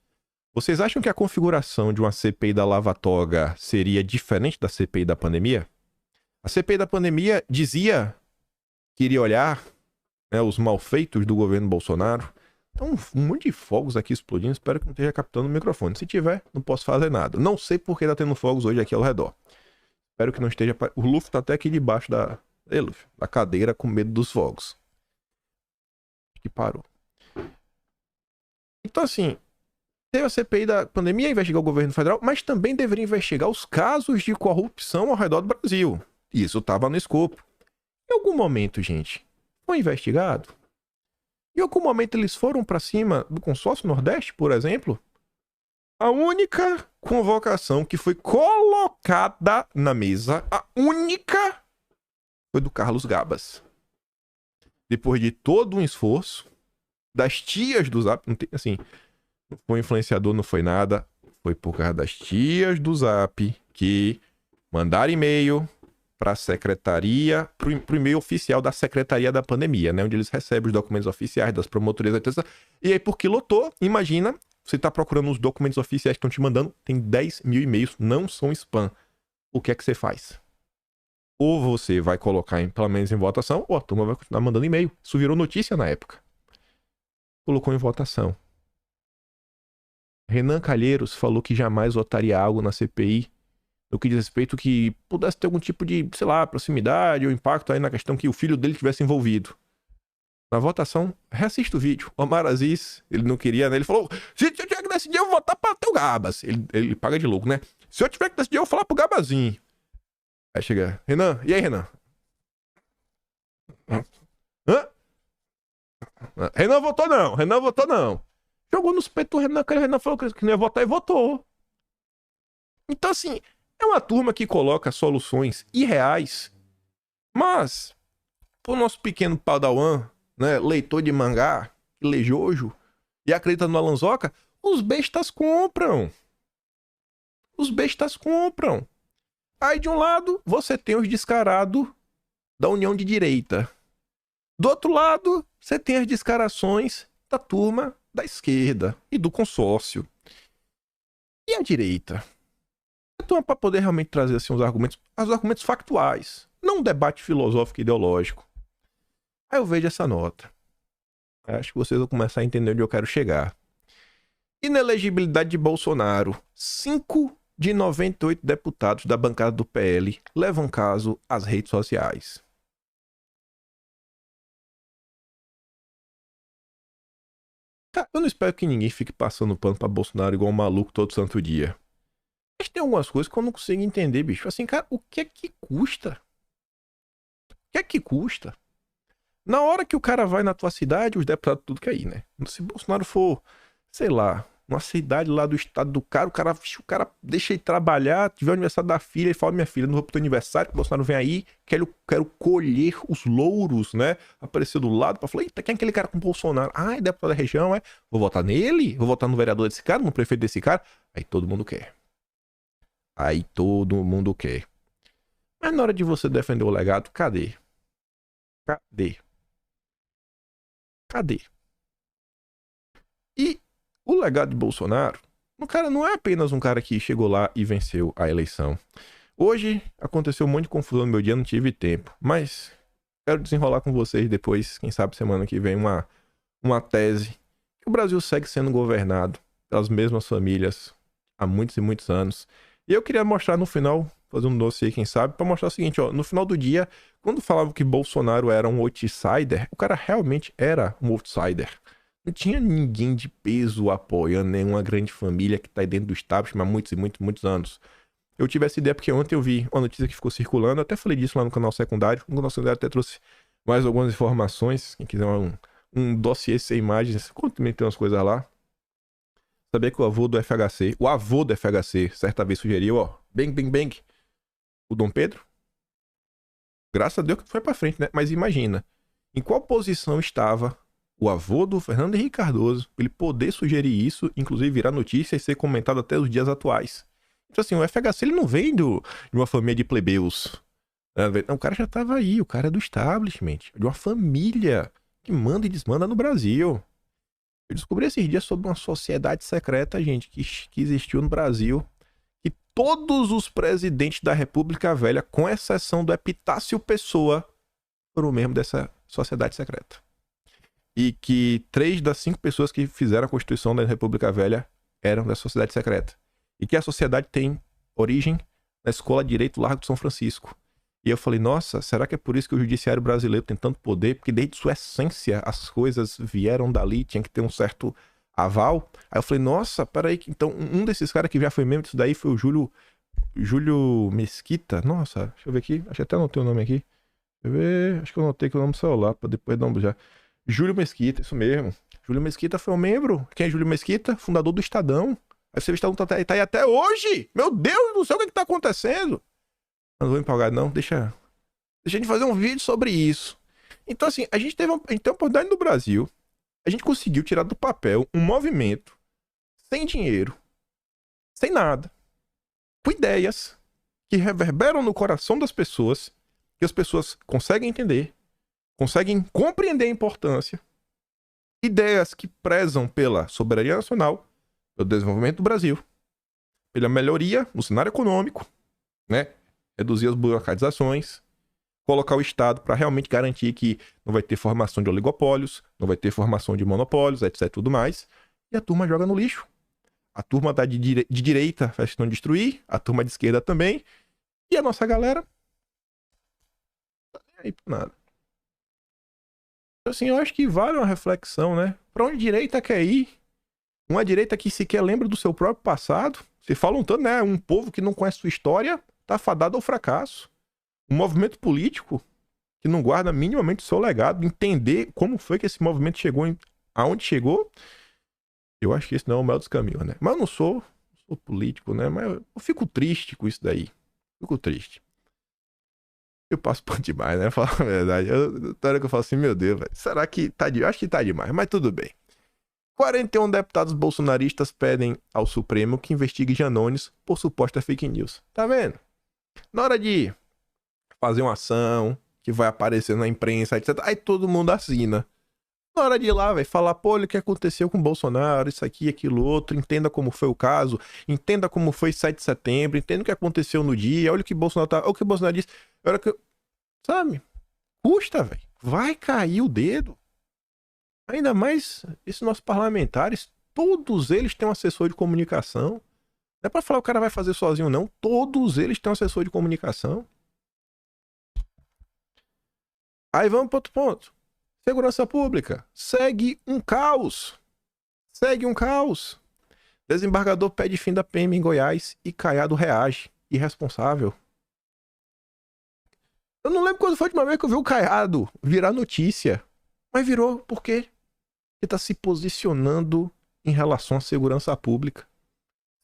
Vocês acham que a configuração de uma CPI da Lava Toga seria diferente da CPI da pandemia? A CPI da pandemia dizia que iria olhar, né, os malfeitos do governo Bolsonaro. Então, um monte de fogos aqui explodindo. Espero que não esteja captando o microfone. Se tiver, não posso fazer nada. Não sei por que está tendo fogos hoje aqui ao redor. Espero que não esteja... O Luffy tá até aqui debaixo da cadeira com medo dos fogos. Acho que parou. Então, assim, teve a CPI da pandemia investigar o governo federal, mas também deveria investigar os casos de corrupção ao redor do Brasil. Isso estava no escopo. Em algum momento, gente, foi investigado? Em algum momento eles foram para cima do consórcio Nordeste, por exemplo? A única convocação que foi colocada na mesa, a única, foi do Carlos Gabas. Depois de todo um esforço, das tias do Zap, não tem, assim, não foi influenciador, não foi nada, foi por causa das tias do Zap que mandaram e-mail para a secretaria, pro e-mail oficial da Secretaria da Pandemia, né? Onde eles recebem os documentos oficiais das promotorias, etc. E aí, porque lotou, imagina, você tá procurando os documentos oficiais que estão te mandando, tem 10 mil e-mails, não são spam. O que é que você faz? Ou você vai colocar, pelo menos em votação, ou a turma vai continuar mandando e-mail. Isso virou notícia na época. Colocou em votação. Renan Calheiros falou que jamais votaria algo na CPI no que diz respeito que pudesse ter algum tipo de, sei lá, proximidade ou impacto aí na questão que o filho dele tivesse envolvido. Na votação, reassista o vídeo. O Omar Aziz, ele não queria, né? Ele falou, se eu tiver que decidir, eu vou votar para ter o Gabas. Ele paga de louco, né? Se eu tiver que decidir, eu vou falar pro Gabazinho. Aí chega, Renan, e aí, Renan? Hã? Renan votou não. Jogou nos peitos do Renan, que o Renan falou que não ia votar e votou. Então, assim, é uma turma que coloca soluções irreais, mas, pro nosso pequeno padawan, né, leitor de mangá, que lê Jojo, e acredita no Alanzoca, os bestas compram. Os bestas compram. Aí, de um lado, você tem os descarados da União de Direita. Do outro lado, você tem as descarações da turma da esquerda e do consórcio. E a direita? Então, para poder realmente trazer assim, os argumentos factuais, não um debate filosófico e ideológico. Aí eu vejo essa nota. Acho que vocês vão começar a entender onde eu quero chegar. Inelegibilidade de Bolsonaro. 5 de 98 deputados da bancada do PL levam caso às redes sociais. Cara, eu não espero que ninguém fique passando pano pra Bolsonaro igual um maluco todo santo dia. Mas tem algumas coisas que eu não consigo entender, bicho. Assim, cara, o que é que custa? O que é que custa? Na hora que o cara vai na tua cidade, os deputados tudo que aí, né? Se Bolsonaro for, sei lá, uma cidade lá do estado do cara, o cara deixa ele trabalhar, tiver o aniversário da filha, ele fala, minha filha, não vou pro teu aniversário, que o Bolsonaro vem aí, quero colher os louros, né? Apareceu do lado, pra falar, eita, quem é aquele cara com Bolsonaro? Ah, é deputado da região, é? Vou votar nele? Vou votar no vereador desse cara, no prefeito desse cara? Aí todo mundo quer. Mas na hora de você defender o legado, cadê? E o legado de Bolsonaro O cara não é apenas um cara que chegou lá e venceu a eleição. Hoje aconteceu um monte de confusão no meu dia, não tive tempo. Mas quero desenrolar com vocês depois, quem sabe semana que vem, uma tese. Que o Brasil segue sendo governado pelas mesmas famílias há muitos e muitos anos. E eu queria mostrar no final, fazer um doce aí, quem sabe, pra mostrar o seguinte, ó. No final do dia, quando falavam que Bolsonaro era um outsider, o cara realmente era um outsider. Não tinha ninguém de peso apoiando nenhuma grande família que tá aí dentro do establishment há muitos e muitos, muitos anos. Eu tive essa ideia porque ontem eu vi uma notícia que ficou circulando, eu até falei disso lá no canal secundário. O canal secundário até trouxe mais algumas informações. Quem quiser um dossiê sem imagens, também tem umas coisas lá. Sabia que o avô do FHC, certa vez sugeriu, ó, bang, o Dom Pedro? Graças a Deus que foi pra frente, né? Mas imagina, em qual posição estava o avô do Fernando Henrique Cardoso, pra ele poder sugerir isso, inclusive virar notícia e ser comentado até os dias atuais. Então assim, o FHC ele não vem de uma família de plebeus. Não, o cara já tava aí, o cara é do establishment, de uma família que manda e desmanda no Brasil. Eu descobri esses dias sobre uma sociedade secreta, gente, que existiu no Brasil, que todos os presidentes da República Velha, com exceção do Epitácio Pessoa, foram membros dessa sociedade secreta. E que 3 das 5 pessoas que fizeram a Constituição da República Velha eram da sociedade secreta. E que a sociedade tem origem na Escola de Direito Largo de São Francisco. E eu falei, nossa, será que é por isso que o judiciário brasileiro tem tanto poder? Porque desde sua essência as coisas vieram dali, tinha que ter um certo aval. Aí eu falei, nossa, peraí, então um desses caras que já foi membro disso daí foi o Júlio Mesquita. Nossa, deixa eu ver aqui, acho que até anotei o nome aqui. Deixa eu ver, acho que eu anotei que o nome do celular, pra depois dar um já. Júlio Mesquita, isso mesmo. Júlio Mesquita foi um membro. Quem é Júlio Mesquita? Fundador do Estadão. Aí você vê o Estadão tá aí até hoje. Meu Deus do céu, o que tá acontecendo? Não vou empolgar, não. Deixa a gente fazer um vídeo sobre isso. Então, assim, a gente tem uma oportunidade no Brasil. A gente conseguiu tirar do papel um movimento sem dinheiro, sem nada, com ideias que reverberam no coração das pessoas, que as pessoas conseguem entender, conseguem compreender a importância. Ideias que prezam pela soberania nacional, pelo desenvolvimento do Brasil, pela melhoria no cenário econômico, né? Reduzir as burocratizações, colocar o Estado para realmente garantir que não vai ter formação de oligopólios, não vai ter formação de monopólios, etc, tudo mais. E a turma joga no lixo. A turma da de direita faz questão de destruir, a turma de esquerda também, e a nossa galera tá nem aí pra nada. Então, assim, eu acho que vale uma reflexão, né? Pra onde a direita quer ir? Uma direita que sequer lembra do seu próprio passado. Se falam tanto, né? Um povo que não conhece sua história tá fadado ao fracasso. Um movimento político que não guarda minimamente o seu legado, entender como foi que esse movimento chegou aonde chegou, eu acho que esse não é o melhor dos caminhos, né? Mas eu não sou político, né? Mas eu fico triste com isso daí. Fico triste. Eu passo por demais, né? Falar a verdade. Toda hora que eu falo assim, meu Deus, velho, será que tá demais? Acho que tá demais, mas tudo bem. 41 deputados bolsonaristas pedem ao Supremo que investigue Janones por suposta fake news. Tá vendo? Na hora de fazer uma ação que vai aparecer na imprensa, etc. Aí todo mundo assina. Na hora de ir lá, velho, falar, pô, olha o que aconteceu com o Bolsonaro, isso aqui, aquilo outro, entenda como foi o caso, entenda como foi 7 de setembro, entenda o que aconteceu no dia, olha o que Bolsonaro tá, olha o que o Bolsonaro disse, olha o que... Sabe? Custa, velho. Vai cair o dedo. Ainda mais esses nossos parlamentares, todos eles têm um assessor de comunicação. Não é pra falar que o cara vai fazer sozinho, não. Todos eles têm um assessor de comunicação. Aí vamos para outro ponto. Segurança pública. Segue um caos. Desembargador pede fim da PM em Goiás e Caiado reage. Irresponsável. Eu não lembro quando foi a última vez que eu vi o Caiado virar notícia. Mas virou por quê? Ele tá se posicionando em relação à segurança pública.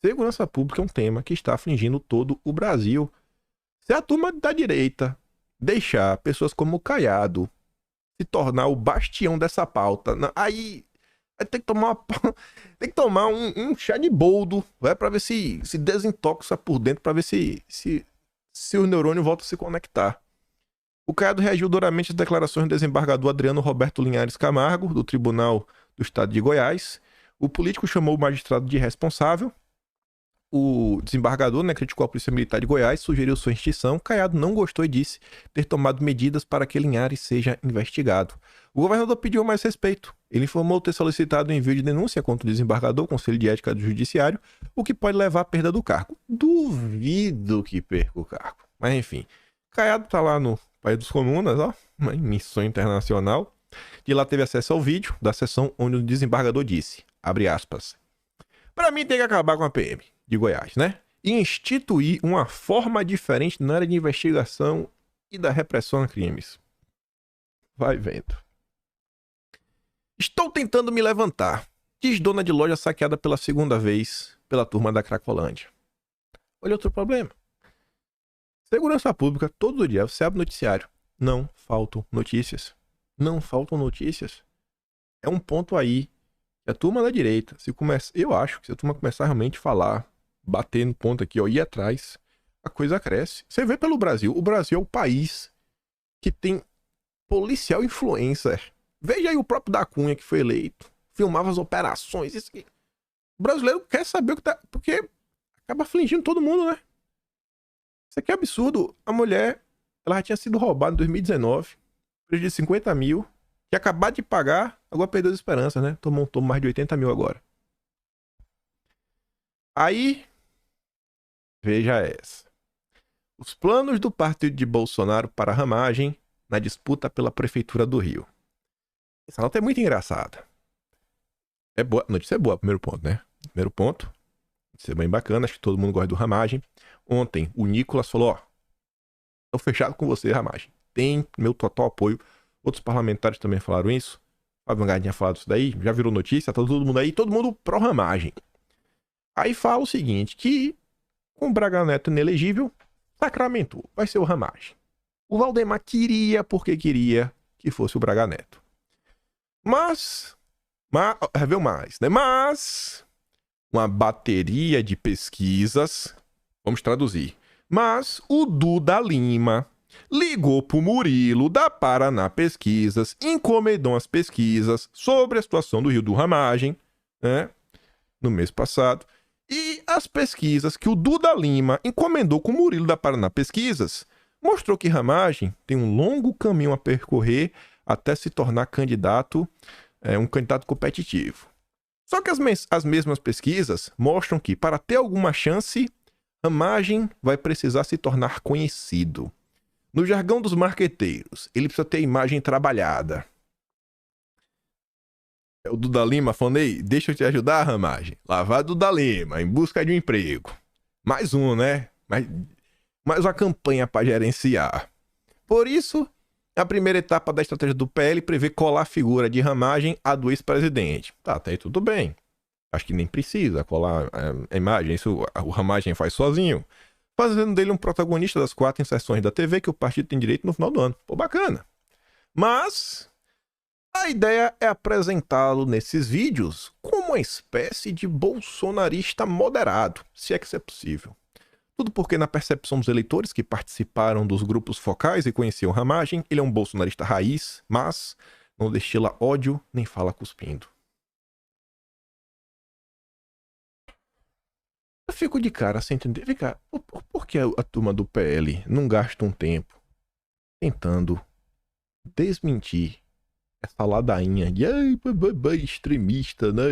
Segurança pública é um tema que está afligindo todo o Brasil. Se a turma da direita deixar pessoas como o Caiado se tornar o bastião dessa pauta, aí vai ter que tomar um chá de boldo, vai, pra ver se desintoxa por dentro, pra ver se o neurônio volta a se conectar. O Caiado reagiu duramente às declarações do desembargador Adriano Roberto Linhares Camargo, do Tribunal do Estado de Goiás. O político chamou o magistrado de irresponsável o desembargador, né, criticou a Polícia Militar de Goiás, sugeriu sua extinção. Caiado não gostou e disse ter tomado medidas para que Linhares seja investigado. O governador pediu mais respeito. Ele informou ter solicitado o envio de denúncia contra o desembargador, Conselho de Ética do Judiciário, o que pode levar à perda do cargo. Duvido que perca o cargo. Mas enfim, Caiado tá lá no País dos Comunas, ó, em missão internacional. De lá teve acesso ao vídeo da sessão onde o desembargador disse, abre aspas, para mim tem que acabar com a PM de Goiás, né? E instituir uma forma diferente na área de investigação e da repressão a crimes. Vai vendo. Estou tentando me levantar, diz dona de loja saqueada pela segunda vez pela turma da Cracolândia. Olha outro problema. Segurança pública, todo dia, você abre o noticiário. Não faltam notícias. Não faltam notícias. É um ponto aí. A turma da direita, eu acho que se a turma começar realmente a falar, bater no ponto aqui, ó, ir atrás, a coisa cresce. Você vê pelo Brasil. O Brasil é o país que tem policial influencer. Veja aí o próprio da Cunha que foi eleito. Filmava as operações. Isso aqui. O brasileiro quer saber o que tá... Porque acaba afligindo todo mundo, né? Isso aqui é absurdo. A mulher, ela já tinha sido roubada em 2019. Prejuízo de 50 mil. Que acabado de pagar, agora perdeu as esperanças, né? Tomou mais de 80 mil agora. Aí, veja essa. Os planos do partido de Bolsonaro para a ramagem na disputa pela Prefeitura do Rio. Essa nota é muito engraçada. É boa, a notícia é boa, primeiro ponto, né? Primeiro ponto, notícia bem bacana, acho que todo mundo gosta do ramagem. Ontem, o Nicolas falou, ó, tô fechado com você, ramagem. Tem meu total apoio. Outros parlamentares também falaram isso. O Fábio Gardinha tinha falado isso daí. Já virou notícia. Tá todo mundo aí. Todo mundo pró-ramagem. Aí fala o seguinte. Que com o Braga Neto inelegível, sacramentou. Vai ser o ramagem. O Valdemar queria porque queria que fosse o Braga Neto. Mas viu mais, né? Mas uma bateria de pesquisas. Vamos traduzir. Mas o Duda Lima ligou pro Murilo da Paraná Pesquisas, encomendou as pesquisas sobre a situação do Rio do Ramagem, né, no mês passado, e as pesquisas que o Duda Lima encomendou com o Murilo da Paraná Pesquisas mostrou que Ramagem tem um longo caminho a percorrer até se tornar candidato, um candidato competitivo. Só que as mesmas pesquisas mostram que, para ter alguma chance, Ramagem vai precisar se tornar conhecido. No jargão dos marqueteiros, ele precisa ter a imagem trabalhada. É o Duda Lima falando, ei, deixa eu te ajudar, ramagem. Lá vai Duda Lima, em busca de um emprego. Mais um, né? Mais uma campanha para gerenciar. Por isso, a primeira etapa da estratégia do PL prevê colar a figura de ramagem à do ex-presidente. Tá, até aí tudo bem. Acho que nem precisa colar a imagem, isso o ramagem faz sozinho. Fazendo dele um protagonista das 4 inserções da TV que o partido tem direito no final do ano. Pô, bacana. Mas a ideia é apresentá-lo nesses vídeos como uma espécie de bolsonarista moderado, se é que isso é possível. Tudo porque, na percepção dos eleitores que participaram dos grupos focais e conheciam Ramagem, ele é um bolsonarista raiz, mas não destila ódio nem fala cuspindo. Eu fico de cara sem entender. Vem cá, por que a turma do PL não gasta um tempo tentando desmentir essa ladainha de extremista, né?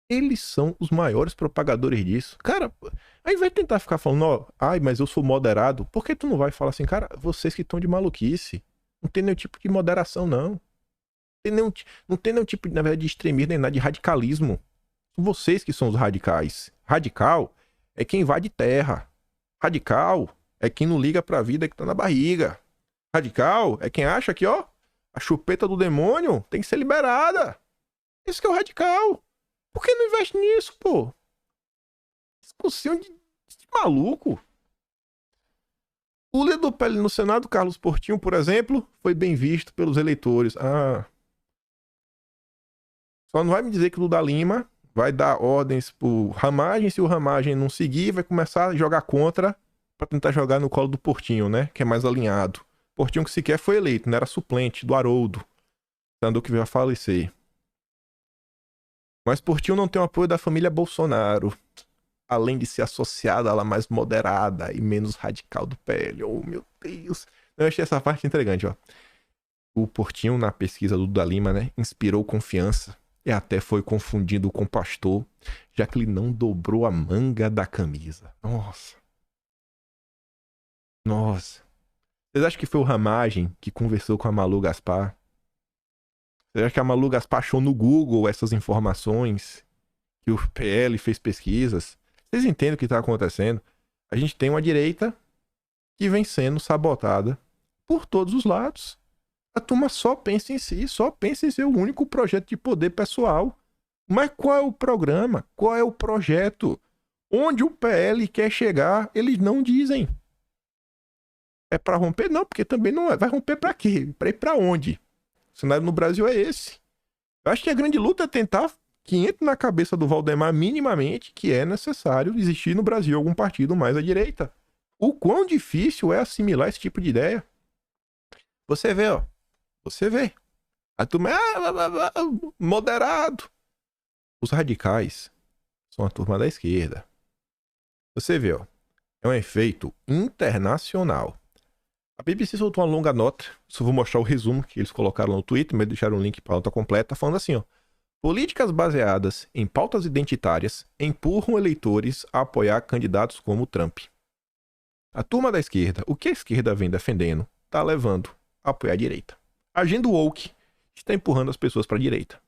Eles são os maiores propagadores disso. Cara, ao invés de tentar ficar falando, ó, ai, mas eu sou moderado, por que tu não vai falar assim, cara, vocês que estão de maluquice, não tem nenhum tipo de moderação, não. Não tem nenhum tipo, na verdade, de extremismo, nem nada de radicalismo. São vocês que são os radicais. Radical é quem invade terra. Radical é quem não liga pra vida que tá na barriga. Radical é quem acha que, ó, a chupeta do demônio tem que ser liberada. Isso que é o radical. Por que não investe nisso, pô? Discussão de maluco. O líder do PL no Senado, Carlos Portinho, por exemplo, foi bem visto pelos eleitores. Só não vai me dizer que o Duda Lima vai dar ordens pro Ramagem. Se o Ramagem não seguir, vai começar a jogar contra pra tentar jogar no colo do Portinho, né? Que é mais alinhado. Portinho que sequer foi eleito, não era suplente do Haroldo. Senador que veio a falecer. Mas Portinho não tem o apoio da família Bolsonaro. além de ser associada à ala mais moderada e menos radical do PL. Oh, meu Deus. Eu achei essa parte intrigante, ó. O Portinho, na pesquisa do Duda Lima, né, inspirou confiança e até foi confundido com pastor, já que ele não dobrou a manga da camisa. Nossa. Nossa. Vocês acham que foi o Ramagem que conversou com a Malu Gaspar? Vocês acham que a Malu Gaspar achou no Google essas informações? Que o PL fez pesquisas? Vocês entendem o que está acontecendo? A gente tem uma direita que vem sendo sabotada por todos os lados. A turma só pensa em si, só pensa em ser o único projeto de poder pessoal. Mas qual é o programa? Qual é o projeto? Onde o PL quer chegar, eles não dizem. É para romper? Não, porque também não é. Vai romper para quê? Para ir para onde? O cenário no Brasil é esse. Eu acho que a grande luta é tentar que entre na cabeça do Valdemar minimamente que é necessário existir no Brasil algum partido mais à direita. O quão difícil é assimilar esse tipo de ideia. Você vê, ó. Você vê. A turma é moderado. Os radicais são a turma da esquerda. Você vê, ó. É um efeito internacional. A BBC soltou uma longa nota. Só vou mostrar o resumo que eles colocaram no Twitter, mas deixaram o link para a nota completa, falando assim, ó. Políticas baseadas em pautas identitárias empurram eleitores a apoiar candidatos como Trump. A turma da esquerda, o que a esquerda vem defendendo, está levando a apoiar a direita. A agenda woke está empurrando as pessoas para a direita.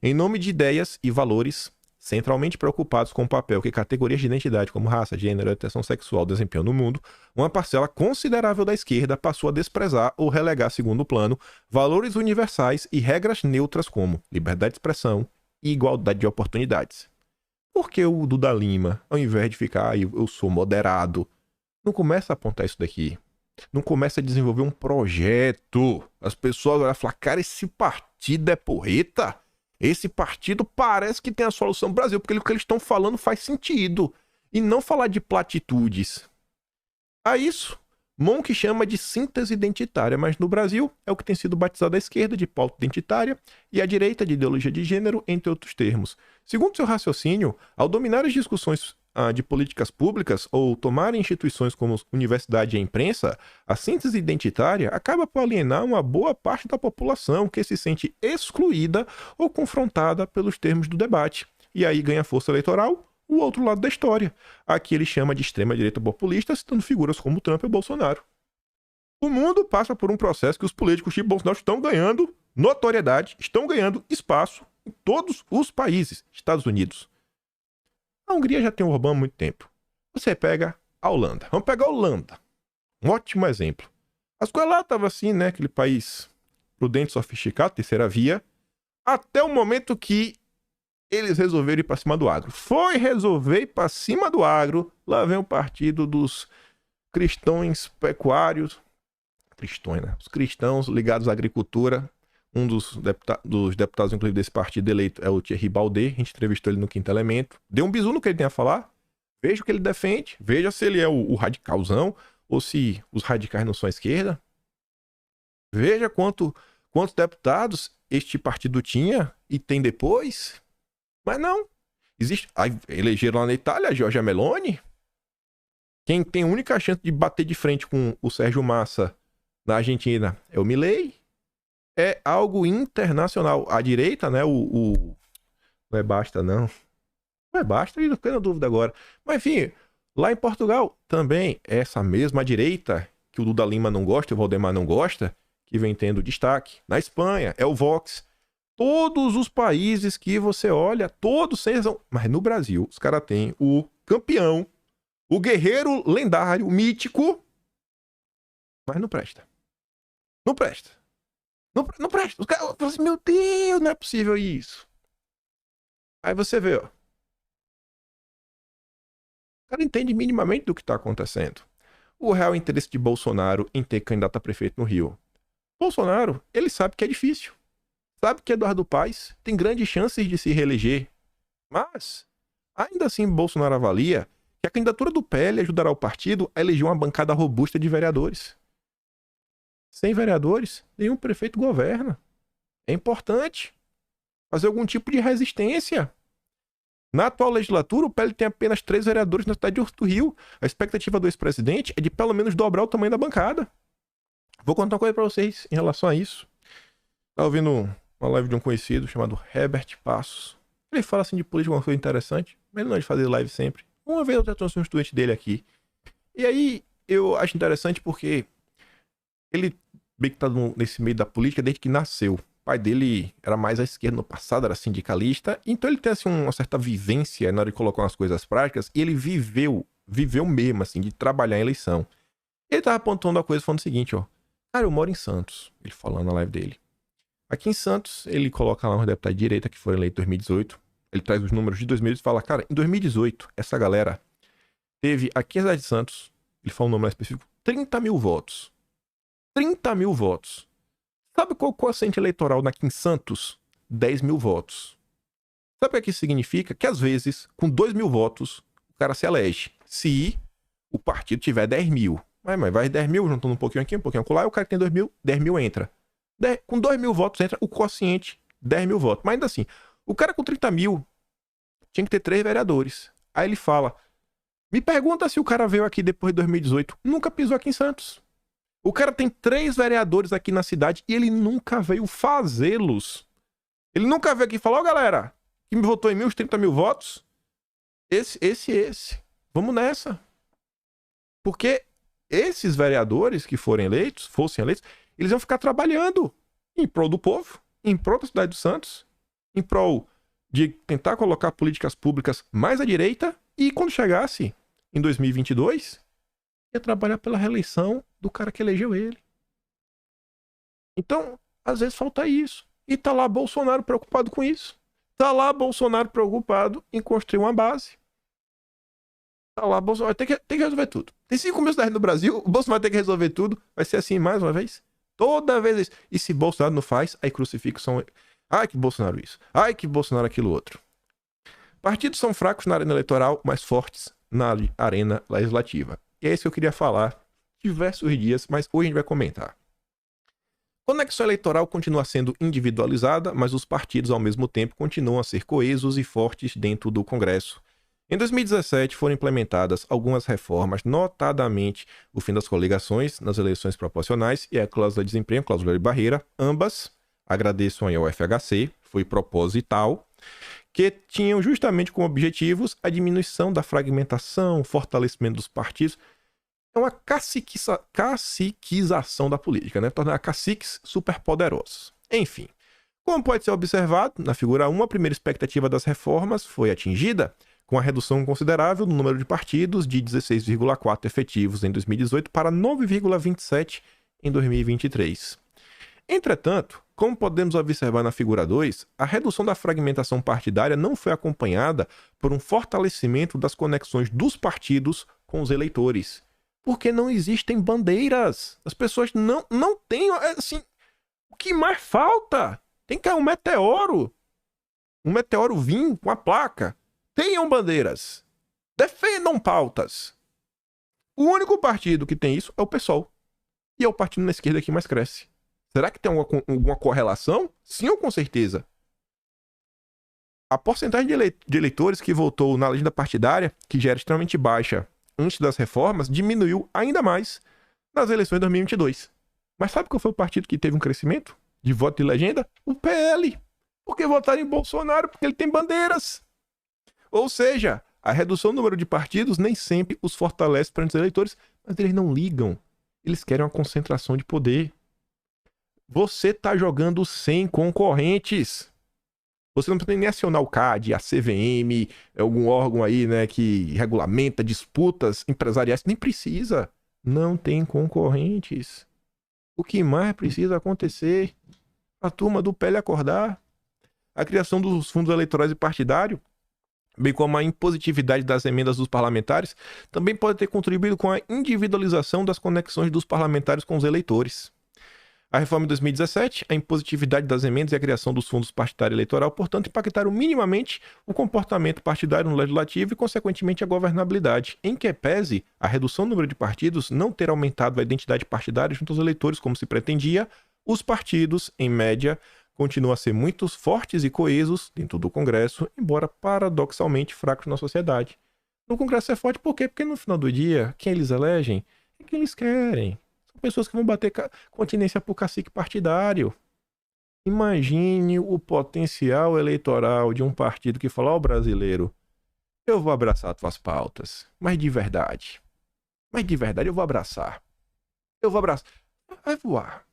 Em nome de ideias e valores centralmente preocupados com o papel que categorias de identidade como raça, gênero e orientação sexual desempenham no mundo, uma parcela considerável da esquerda passou a desprezar ou relegar a segundo plano valores universais e regras neutras como liberdade de expressão e igualdade de oportunidades. Por que o Duda Lima, ao invés de ficar eu sou moderado, não começa a apontar isso daqui? Não começa a desenvolver um projeto? As pessoas olham e falam, cara, esse partido é porreta? Esse partido parece que tem a solução do Brasil, porque o que eles estão falando faz sentido. E não falar de platitudes. A isso, Monk chama de síntese identitária, mas no Brasil é o que tem sido batizado à esquerda de pauta identitária e à direita de ideologia de gênero, entre outros termos. Segundo seu raciocínio, ao dominar as discussões de políticas públicas ou tomar instituições como universidade e a imprensa, a síntese identitária acaba por alienar uma boa parte da população que se sente excluída ou confrontada pelos termos do debate. E aí ganha força eleitoral o outro lado da história. Aqui ele chama de extrema-direita populista, citando figuras como Trump e Bolsonaro. O mundo passa por um processo que os políticos tipo Bolsonaro estão ganhando notoriedade, estão ganhando espaço em todos os países. Estados Unidos. A Hungria já tem o Orbán há muito tempo. Você pega a Holanda. Vamos pegar a Holanda. Um ótimo exemplo. As coisas lá estavam assim, né? Aquele país prudente, sofisticado, terceira via. Até o momento que eles resolveram ir para cima do agro. Foi resolver ir para cima do agro. Lá vem o partido dos cristãos pecuários. Cristões, né? Os cristãos ligados à agricultura. Um dos deputados, inclusive, desse partido eleito é o Thierry Baudet. A gente entrevistou ele no Quinto Elemento. Deu um bisu no que ele tem a falar. Veja o que ele defende. Veja se ele é o radicalzão ou se os radicais não são a esquerda. Veja quantos deputados este partido tinha e tem depois. Mas não. Existe. Aí elegeram lá na Itália a Giorgia Meloni. Quem tem a única chance de bater de frente com o Sérgio Massa na Argentina é o Milei. É algo internacional. A direita, né? Não é Basta, não. Não é Basta, eu fiquei na dúvida agora. Mas enfim, lá em Portugal também é essa mesma direita que o Duda Lima não gosta, o Valdemar não gosta, que vem tendo destaque. Na Espanha é o Vox. Todos os países que você olha, todos são. Mas no Brasil, os caras têm o campeão, o guerreiro lendário, mítico. Mas não presta. Não presta. Não presta. Os caras falam assim, meu Deus, não é possível isso. Aí você vê, ó. O cara entende minimamente do que está acontecendo. O real interesse de Bolsonaro em ter candidato a prefeito no Rio. Bolsonaro, ele sabe que é difícil. Sabe que Eduardo Paes tem grandes chances de se reeleger. Mas, ainda assim, Bolsonaro avalia que a candidatura do PL ajudará o partido a eleger uma bancada robusta de vereadores. Sem vereadores, nenhum prefeito governa. É importante fazer algum tipo de resistência. Na atual legislatura, o PL tem apenas 3 vereadores na cidade do Rio. A expectativa do ex-presidente é de pelo menos dobrar o tamanho da bancada. Vou contar uma coisa pra vocês em relação a isso. Tava ouvindo uma live de um conhecido chamado Herbert Passos. Ele fala assim de política, uma coisa interessante, mas ele não é de fazer live sempre. Uma vez eu já trouxe um estudante dele aqui. E aí eu acho interessante porque ele bem que tá nesse meio da política desde que nasceu. O pai dele era mais à esquerda no passado, era sindicalista, então ele tem assim uma certa vivência na hora de colocar umas coisas práticas, e ele viveu mesmo, assim, de trabalhar em eleição. Ele tava apontando a coisa falando o seguinte, ó. Cara, eu moro em Santos, ele falando na live dele. Aqui em Santos, ele coloca lá um deputado de direita que foi eleito em 2018, ele traz os números de 2018 e fala, cara, em 2018, essa galera teve aqui na cidade de Santos, ele fala um número mais específico, 30 mil votos. 30 mil votos. Sabe qual o quociente eleitoral aqui em Santos? 10 mil votos. Sabe o que isso significa? Que às vezes, com 2 mil votos, o cara se elege. Se o partido tiver 10 mil. Mas vai 10 mil, juntando um pouquinho aqui, um pouquinho acolá, e o cara que tem 2 mil, 10 mil entra. Com 2 mil votos entra o quociente 10 mil votos. Mas ainda assim, o cara com 30 mil tinha que ter 3 vereadores. Aí ele fala, me pergunta se o cara veio aqui depois de 2018. Nunca pisou aqui em Santos. O cara tem 3 vereadores aqui na cidade e ele nunca veio fazê-los. Ele nunca veio aqui e falou, ó, galera, que me votou em mim, os 30 mil votos. Esse. Vamos nessa. Porque esses vereadores que fossem eleitos, eles iam ficar trabalhando em prol do povo, em prol da cidade de Santos, em prol de tentar colocar políticas públicas mais à direita e quando chegasse em 2022... ia trabalhar pela reeleição do cara que elegeu ele. Então, às vezes falta isso. E tá lá Bolsonaro preocupado com isso. Tá lá Bolsonaro preocupado em construir uma base. Tá lá Bolsonaro. Tem que resolver tudo. Tem 5 mil cidades no Brasil, o Bolsonaro vai ter que resolver tudo. Vai ser assim mais uma vez. Toda vez isso. E se Bolsonaro não faz, aí crucifixam. Ai, que Bolsonaro isso. Ai, que Bolsonaro aquilo outro. Partidos são fracos na arena eleitoral, mas fortes na arena legislativa. E é isso que eu queria falar diversos dias, mas hoje a gente vai comentar. Conexão eleitoral continua sendo individualizada, mas os partidos ao mesmo tempo continuam a ser coesos e fortes dentro do Congresso. Em 2017 foram implementadas algumas reformas, notadamente o fim das coligações nas eleições proporcionais e a cláusula de desempenho, cláusula de barreira, ambas, agradeço ao FHC, foi proposital, que tinham justamente como objetivos a diminuição da fragmentação, o fortalecimento dos partidos. É uma caciquização da política, né? Tornar caciques superpoderosos. Enfim, como pode ser observado, na figura 1, a primeira expectativa das reformas foi atingida, com a redução considerável do número de partidos de 16,4 efetivos em 2018 para 9,27 em 2023. Entretanto, como podemos observar na figura 2, a redução da fragmentação partidária não foi acompanhada por um fortalecimento das conexões dos partidos com os eleitores. Porque não existem bandeiras. As pessoas não têm, assim, o que mais falta? Tem que cair um meteoro vir com a placa. Tenham bandeiras. Defendam pautas. O único partido que tem isso é o PSOL. E é o partido na esquerda que mais cresce. Será que tem alguma correlação? Sim ou com certeza? A porcentagem de eleitores que votou na legenda partidária, que já era extremamente baixa antes das reformas, diminuiu ainda mais nas eleições de 2022. Mas sabe qual foi o partido que teve um crescimento de voto de legenda? O PL. Porque votaram em Bolsonaro, porque ele tem bandeiras. Ou seja, a redução do número de partidos nem sempre os fortalece perante os eleitores, mas eles não ligam. Eles querem uma concentração de poder. Você está jogando sem concorrentes. Você não precisa nem acionar o CAD, a CVM, algum órgão aí, né, que regulamenta disputas empresariais. Nem precisa. Não tem concorrentes. O que mais precisa acontecer? A turma do PL acordar. A criação dos fundos eleitorais e partidários, bem como a impositividade das emendas dos parlamentares, também pode ter contribuído com a individualização das conexões dos parlamentares com os eleitores. A reforma de 2017, a impositividade das emendas e a criação dos fundos partidário e eleitoral, portanto, impactaram minimamente o comportamento partidário no legislativo e, consequentemente, a governabilidade, em que pese a redução do número de partidos não ter aumentado a identidade partidária junto aos eleitores como se pretendia, os partidos, em média, continuam a ser muito fortes e coesos dentro do Congresso, embora paradoxalmente fracos na sociedade. No Congresso é forte por quê? Porque no final do dia, quem eles elegem é quem eles querem. São pessoas que vão bater continência por cacique partidário. Imagine o potencial eleitoral de um partido que fala: ó, brasileiro, eu vou abraçar tuas pautas, mas de verdade eu vou abraçar. Vai voar.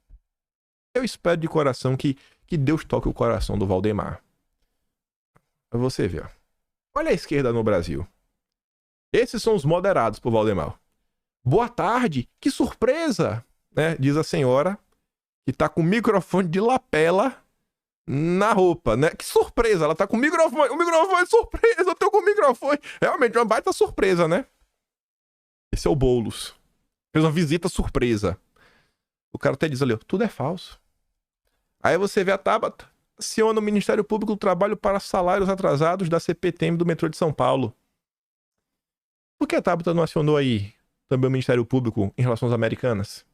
Eu espero de coração que Deus toque o coração do Valdemar. Pra você ver, ó. Olha a esquerda no Brasil. Esses são os moderados pro Valdemar. Boa tarde, que surpresa, né? Diz a senhora que tá com o microfone de lapela na roupa, né? Que surpresa, ela tá com o microfone surpresa, eu tô com o microfone. Realmente, uma baita surpresa, né? Esse é o Boulos. Fez uma visita surpresa. O cara até diz ali, ó, tudo é falso. Aí você vê a Tabata, aciona o Ministério Público do Trabalho para salários atrasados da CPTM do metrô de São Paulo. Por que a Tabata não acionou aí também o Ministério Público em relação às americanas?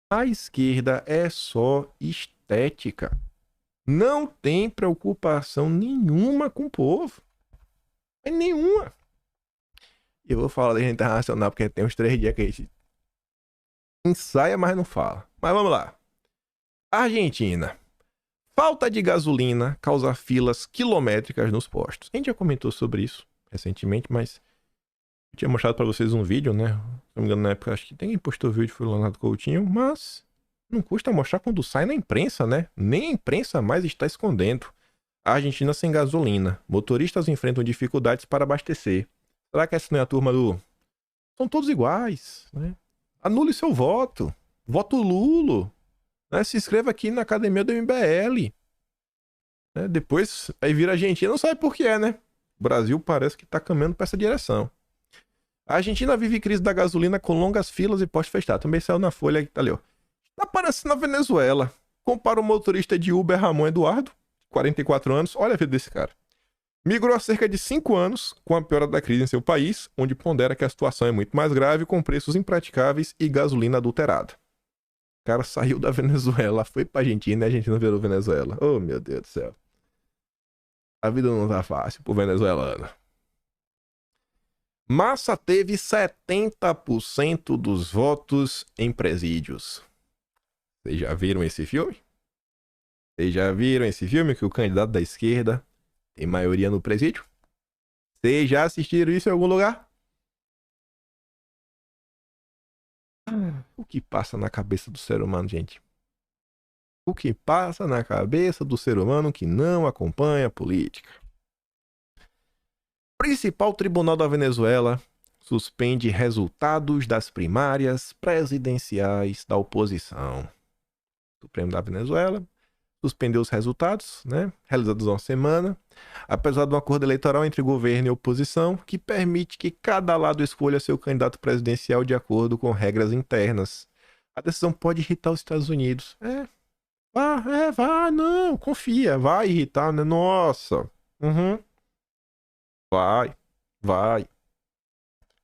A esquerda é só estética. Não tem preocupação nenhuma com o povo. Nenhuma. E eu vou falar da gente internacional porque tem uns 3 dias que a gente ensaia, mas não fala. Mas vamos lá. Argentina. Falta de gasolina causa filas quilométricas nos postos. A gente já comentou sobre isso recentemente, mas eu tinha mostrado pra vocês um vídeo, né? Se não me engano, na época, acho que ninguém postou o vídeo, foi o Leonardo Coutinho, mas não custa mostrar quando sai na imprensa, né? Nem a imprensa mais está escondendo. A Argentina sem gasolina. Motoristas enfrentam dificuldades para abastecer. Será que essa não é a turma do... São todos iguais, né? Anule seu voto. Voto Lulo. Né? Se inscreva aqui na academia do MBL. Né? Depois, aí vira Argentina, não sabe por que é, né? O Brasil parece que tá caminhando para essa direção. A Argentina vive crise da gasolina com longas filas e postos fechados. Também saiu na Folha, tá ali, ó. Tá parecendo a Venezuela. Compara o motorista de Uber Ramon Eduardo, 44 anos. Olha a vida desse cara. Migrou há cerca de 5 anos com a piora da crise em seu país, onde pondera que a situação é muito mais grave, com preços impraticáveis e gasolina adulterada. O cara saiu da Venezuela, foi pra Argentina e a Argentina virou Venezuela. Oh, meu Deus do céu. A vida não tá fácil pro venezuelano. Massa teve 70% dos votos em presídios. Vocês já viram esse filme? Que o candidato da esquerda tem maioria no presídio? Vocês já assistiram isso em algum lugar? O que passa na cabeça do ser humano, gente? O que passa na cabeça do ser humano que não acompanha a política? O principal tribunal da Venezuela suspende resultados das primárias presidenciais da oposição. O Supremo da Venezuela suspendeu os resultados, né, realizados há uma semana, apesar de um acordo eleitoral entre governo e oposição que permite que cada lado escolha seu candidato presidencial de acordo com regras internas. A decisão pode irritar os Estados Unidos. Vai, não, confia, vai irritar, né? Nossa. Vai.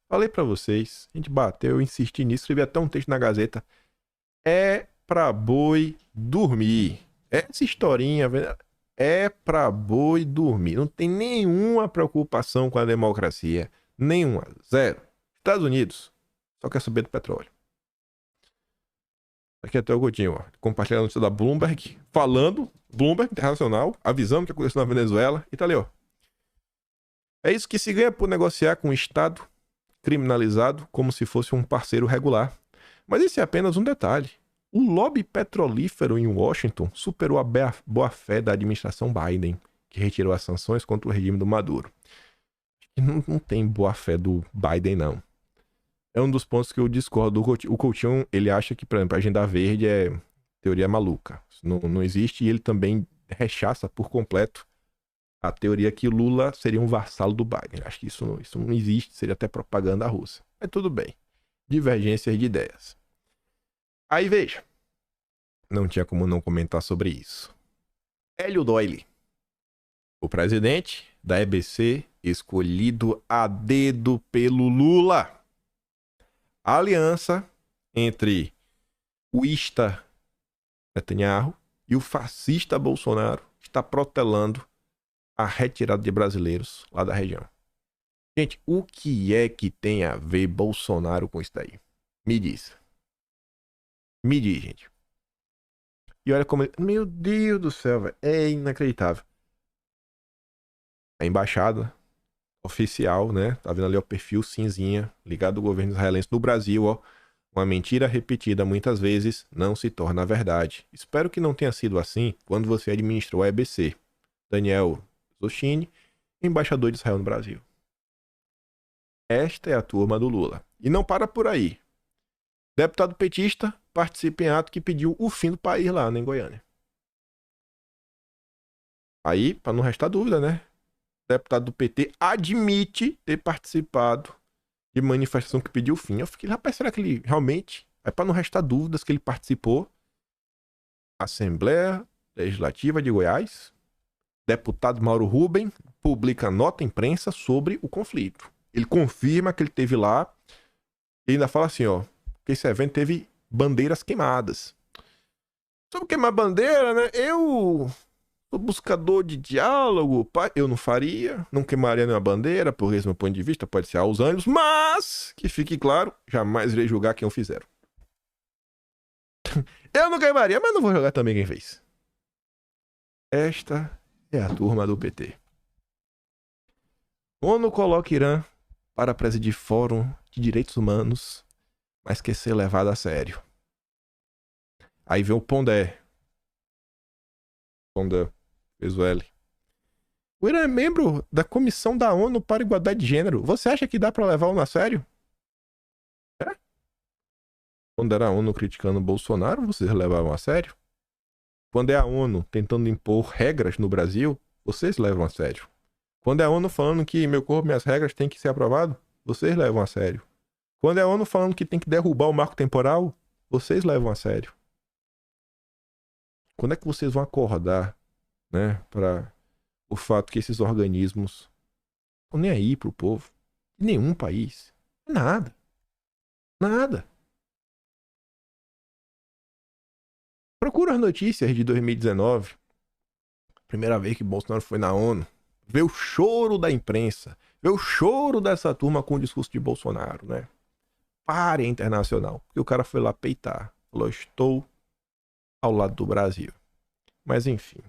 Falei pra vocês, a gente bateu, eu insisti nisso, escrevi até um texto na Gazeta. É pra boi dormir. Essa historinha é pra boi dormir. Não tem nenhuma preocupação com a democracia. Nenhuma. Zero. Estados Unidos só quer saber do petróleo. Aqui até o Coutinho, ó. Compartilhando a notícia da Bloomberg. Falando, Bloomberg Internacional, avisando o que aconteceu na Venezuela. E tá ali, ó. É isso que se ganha por negociar com o Estado criminalizado como se fosse um parceiro regular. Mas esse é apenas um detalhe. O lobby petrolífero em Washington superou a boa-fé da administração Biden, que retirou as sanções contra o regime do Maduro. Não tem boa-fé do Biden, não. É um dos pontos que eu discordo. O Coutinho, ele acha que, por exemplo, a agenda verde é teoria maluca. Não existe, e ele também rechaça por completo a teoria que Lula seria um vassalo do Biden. Acho que isso não existe, seria até propaganda russa. Mas tudo bem. Divergências de ideias. Aí veja, não tinha como não comentar sobre isso. Hélio Doyle, o presidente da EBC, escolhido a dedo pelo Lula. A aliança entre o Ista Netanyahu E o fascista Bolsonaro está protelando a retirada de brasileiros lá da região. Gente, o que é que tem a ver Bolsonaro com isso daí? Me diz. Me diz, gente. E olha como ele... Meu Deus do céu, velho. É inacreditável. A embaixada oficial, né? Tá vendo ali o perfil cinzinha ligado ao governo israelense no Brasil, ó. Uma mentira repetida muitas vezes não se torna verdade. Espero que não tenha sido assim quando você administrou a EBC. Daniel Zoschini, embaixador de Israel no Brasil. Esta é a turma do Lula. E não para por aí. Deputado petista participa em ato que pediu o fim do país lá em Goiânia. Aí, para não restar dúvida, né? Deputado do PT admite ter participado de manifestação que pediu o fim. Eu fiquei, rapaz, será que ele realmente... É para não restar dúvidas que ele participou. Assembleia Legislativa de Goiás. Deputado Mauro Rubem publica nota à imprensa sobre o conflito. Ele confirma que ele esteve lá e ainda fala assim, ó, que esse evento teve bandeiras queimadas. Sobre queimar bandeira, né? Eu sou buscador de diálogo, eu não faria, não queimaria nenhuma bandeira, por esse meu ponto de vista, pode ser aos ânimos, mas, que fique claro, jamais irei julgar quem o fizeram. Eu não queimaria, mas não vou julgar também quem fez. Esta é a turma do PT. ONU coloca Irã para presidir Fórum de Direitos Humanos, mas quer ser levado a sério. Aí vem o Pondé. Pondé fez o L. O Irã é membro da Comissão da ONU para a Igualdade de Gênero. Você acha que dá para levar a ONU a sério? É? Quando era a ONU criticando o Bolsonaro, vocês levavam a sério? Quando é a ONU tentando impor regras no Brasil, vocês levam a sério. Quando é a ONU falando que meu corpo, minhas regras têm que ser aprovado, vocês levam a sério. Quando é a ONU falando que tem que derrubar o marco temporal, vocês levam a sério. Quando é que vocês vão acordar, né, para o fato que esses organismos não estão nem aí pro povo? Em nenhum país. Nada. Nada. Procura as notícias de 2019. Primeira vez que Bolsonaro foi na ONU. Vê o choro da imprensa. Vê o choro dessa turma com o discurso de Bolsonaro, né? Pare internacional. Porque o cara foi lá peitar. Falou, estou ao lado do Brasil. Mas enfim.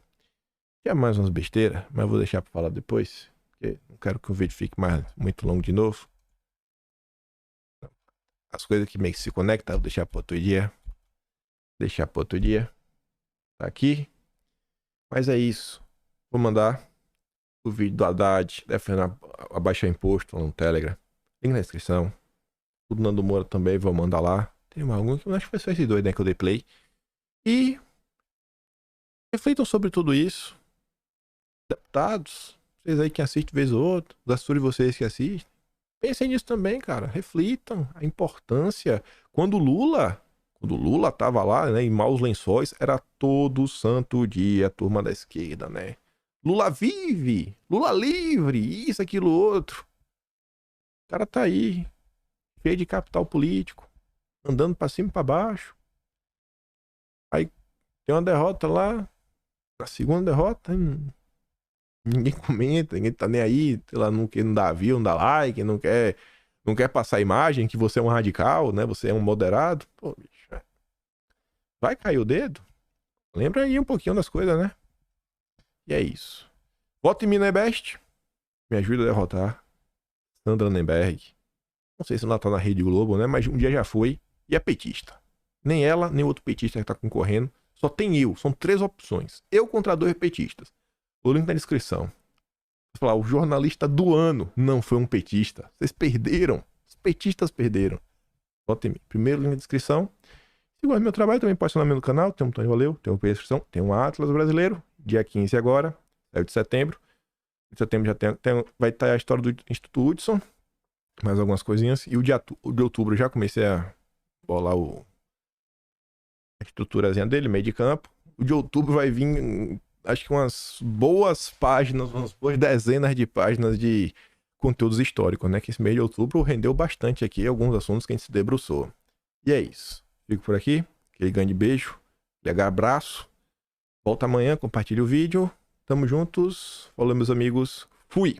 Tinha mais umas besteiras, mas vou deixar pra falar depois. Porque não quero que o vídeo fique muito longo de novo. As coisas que meio que se conectam, vou deixar pra outro dia. Tá aqui. Mas é isso. Vou mandar o vídeo do Haddad defendendo abaixar imposto no Telegram. Link na descrição. O do Nando Moura também, vou mandar lá. Tem algum que eu acho que foi só esse dois, né, que eu dei play. E reflitam sobre tudo isso. Deputados, vocês aí que assistem vez ou outra, os assessores de vocês que assistem, pensem nisso também, cara. Reflitam a importância. Quando o Lula tava lá, né, em maus lençóis, era todo santo dia a turma da esquerda, né? Lula vive, Lula livre, isso, aquilo, outro. O cara tá aí, cheio de capital político, andando pra cima e pra baixo. Aí tem uma derrota lá, na segunda derrota, ninguém comenta, ninguém tá nem aí, sei lá, não dá view, não dá like, não quer passar a imagem que você é um radical, né? Você é um moderado. Pô, bicho, vai cair o dedo? Lembra aí um pouquinho das coisas, né? E é isso. Voto em mim, né, Best? Me ajuda a derrotar Sandra Nemberg. Não sei se ela tá na Rede Globo, né? Mas um dia já foi. E é petista. Nem ela, nem outro petista que tá concorrendo. Só tem eu. São 3 opções. Eu contra 2 petistas. O link na descrição. Vou falar, o jornalista do ano não foi um petista. Vocês perderam. Os petistas perderam. Voto em mim. Primeiro link na descrição. Se gosta do meu trabalho, também pode assinar no meu canal. Tem um Tony Valeu, tem uma descrição, tem um Atlas Brasileiro. Dia 15 agora, 7 de setembro. De setembro já vai estar a história do Instituto Hudson. Mais algumas coisinhas. E o de outubro já comecei a bolar a estruturazinha dele, meio de campo. O de outubro vai vir, acho que umas boas páginas, umas boas dezenas de páginas de conteúdos históricos, né? Que esse mês de outubro rendeu bastante aqui alguns assuntos que a gente se debruçou. E é isso. Fico por aqui. Aquele grande beijo. Legal abraço. Volta amanhã, compartilha o vídeo. Tamo juntos. Falou, meus amigos. Fui!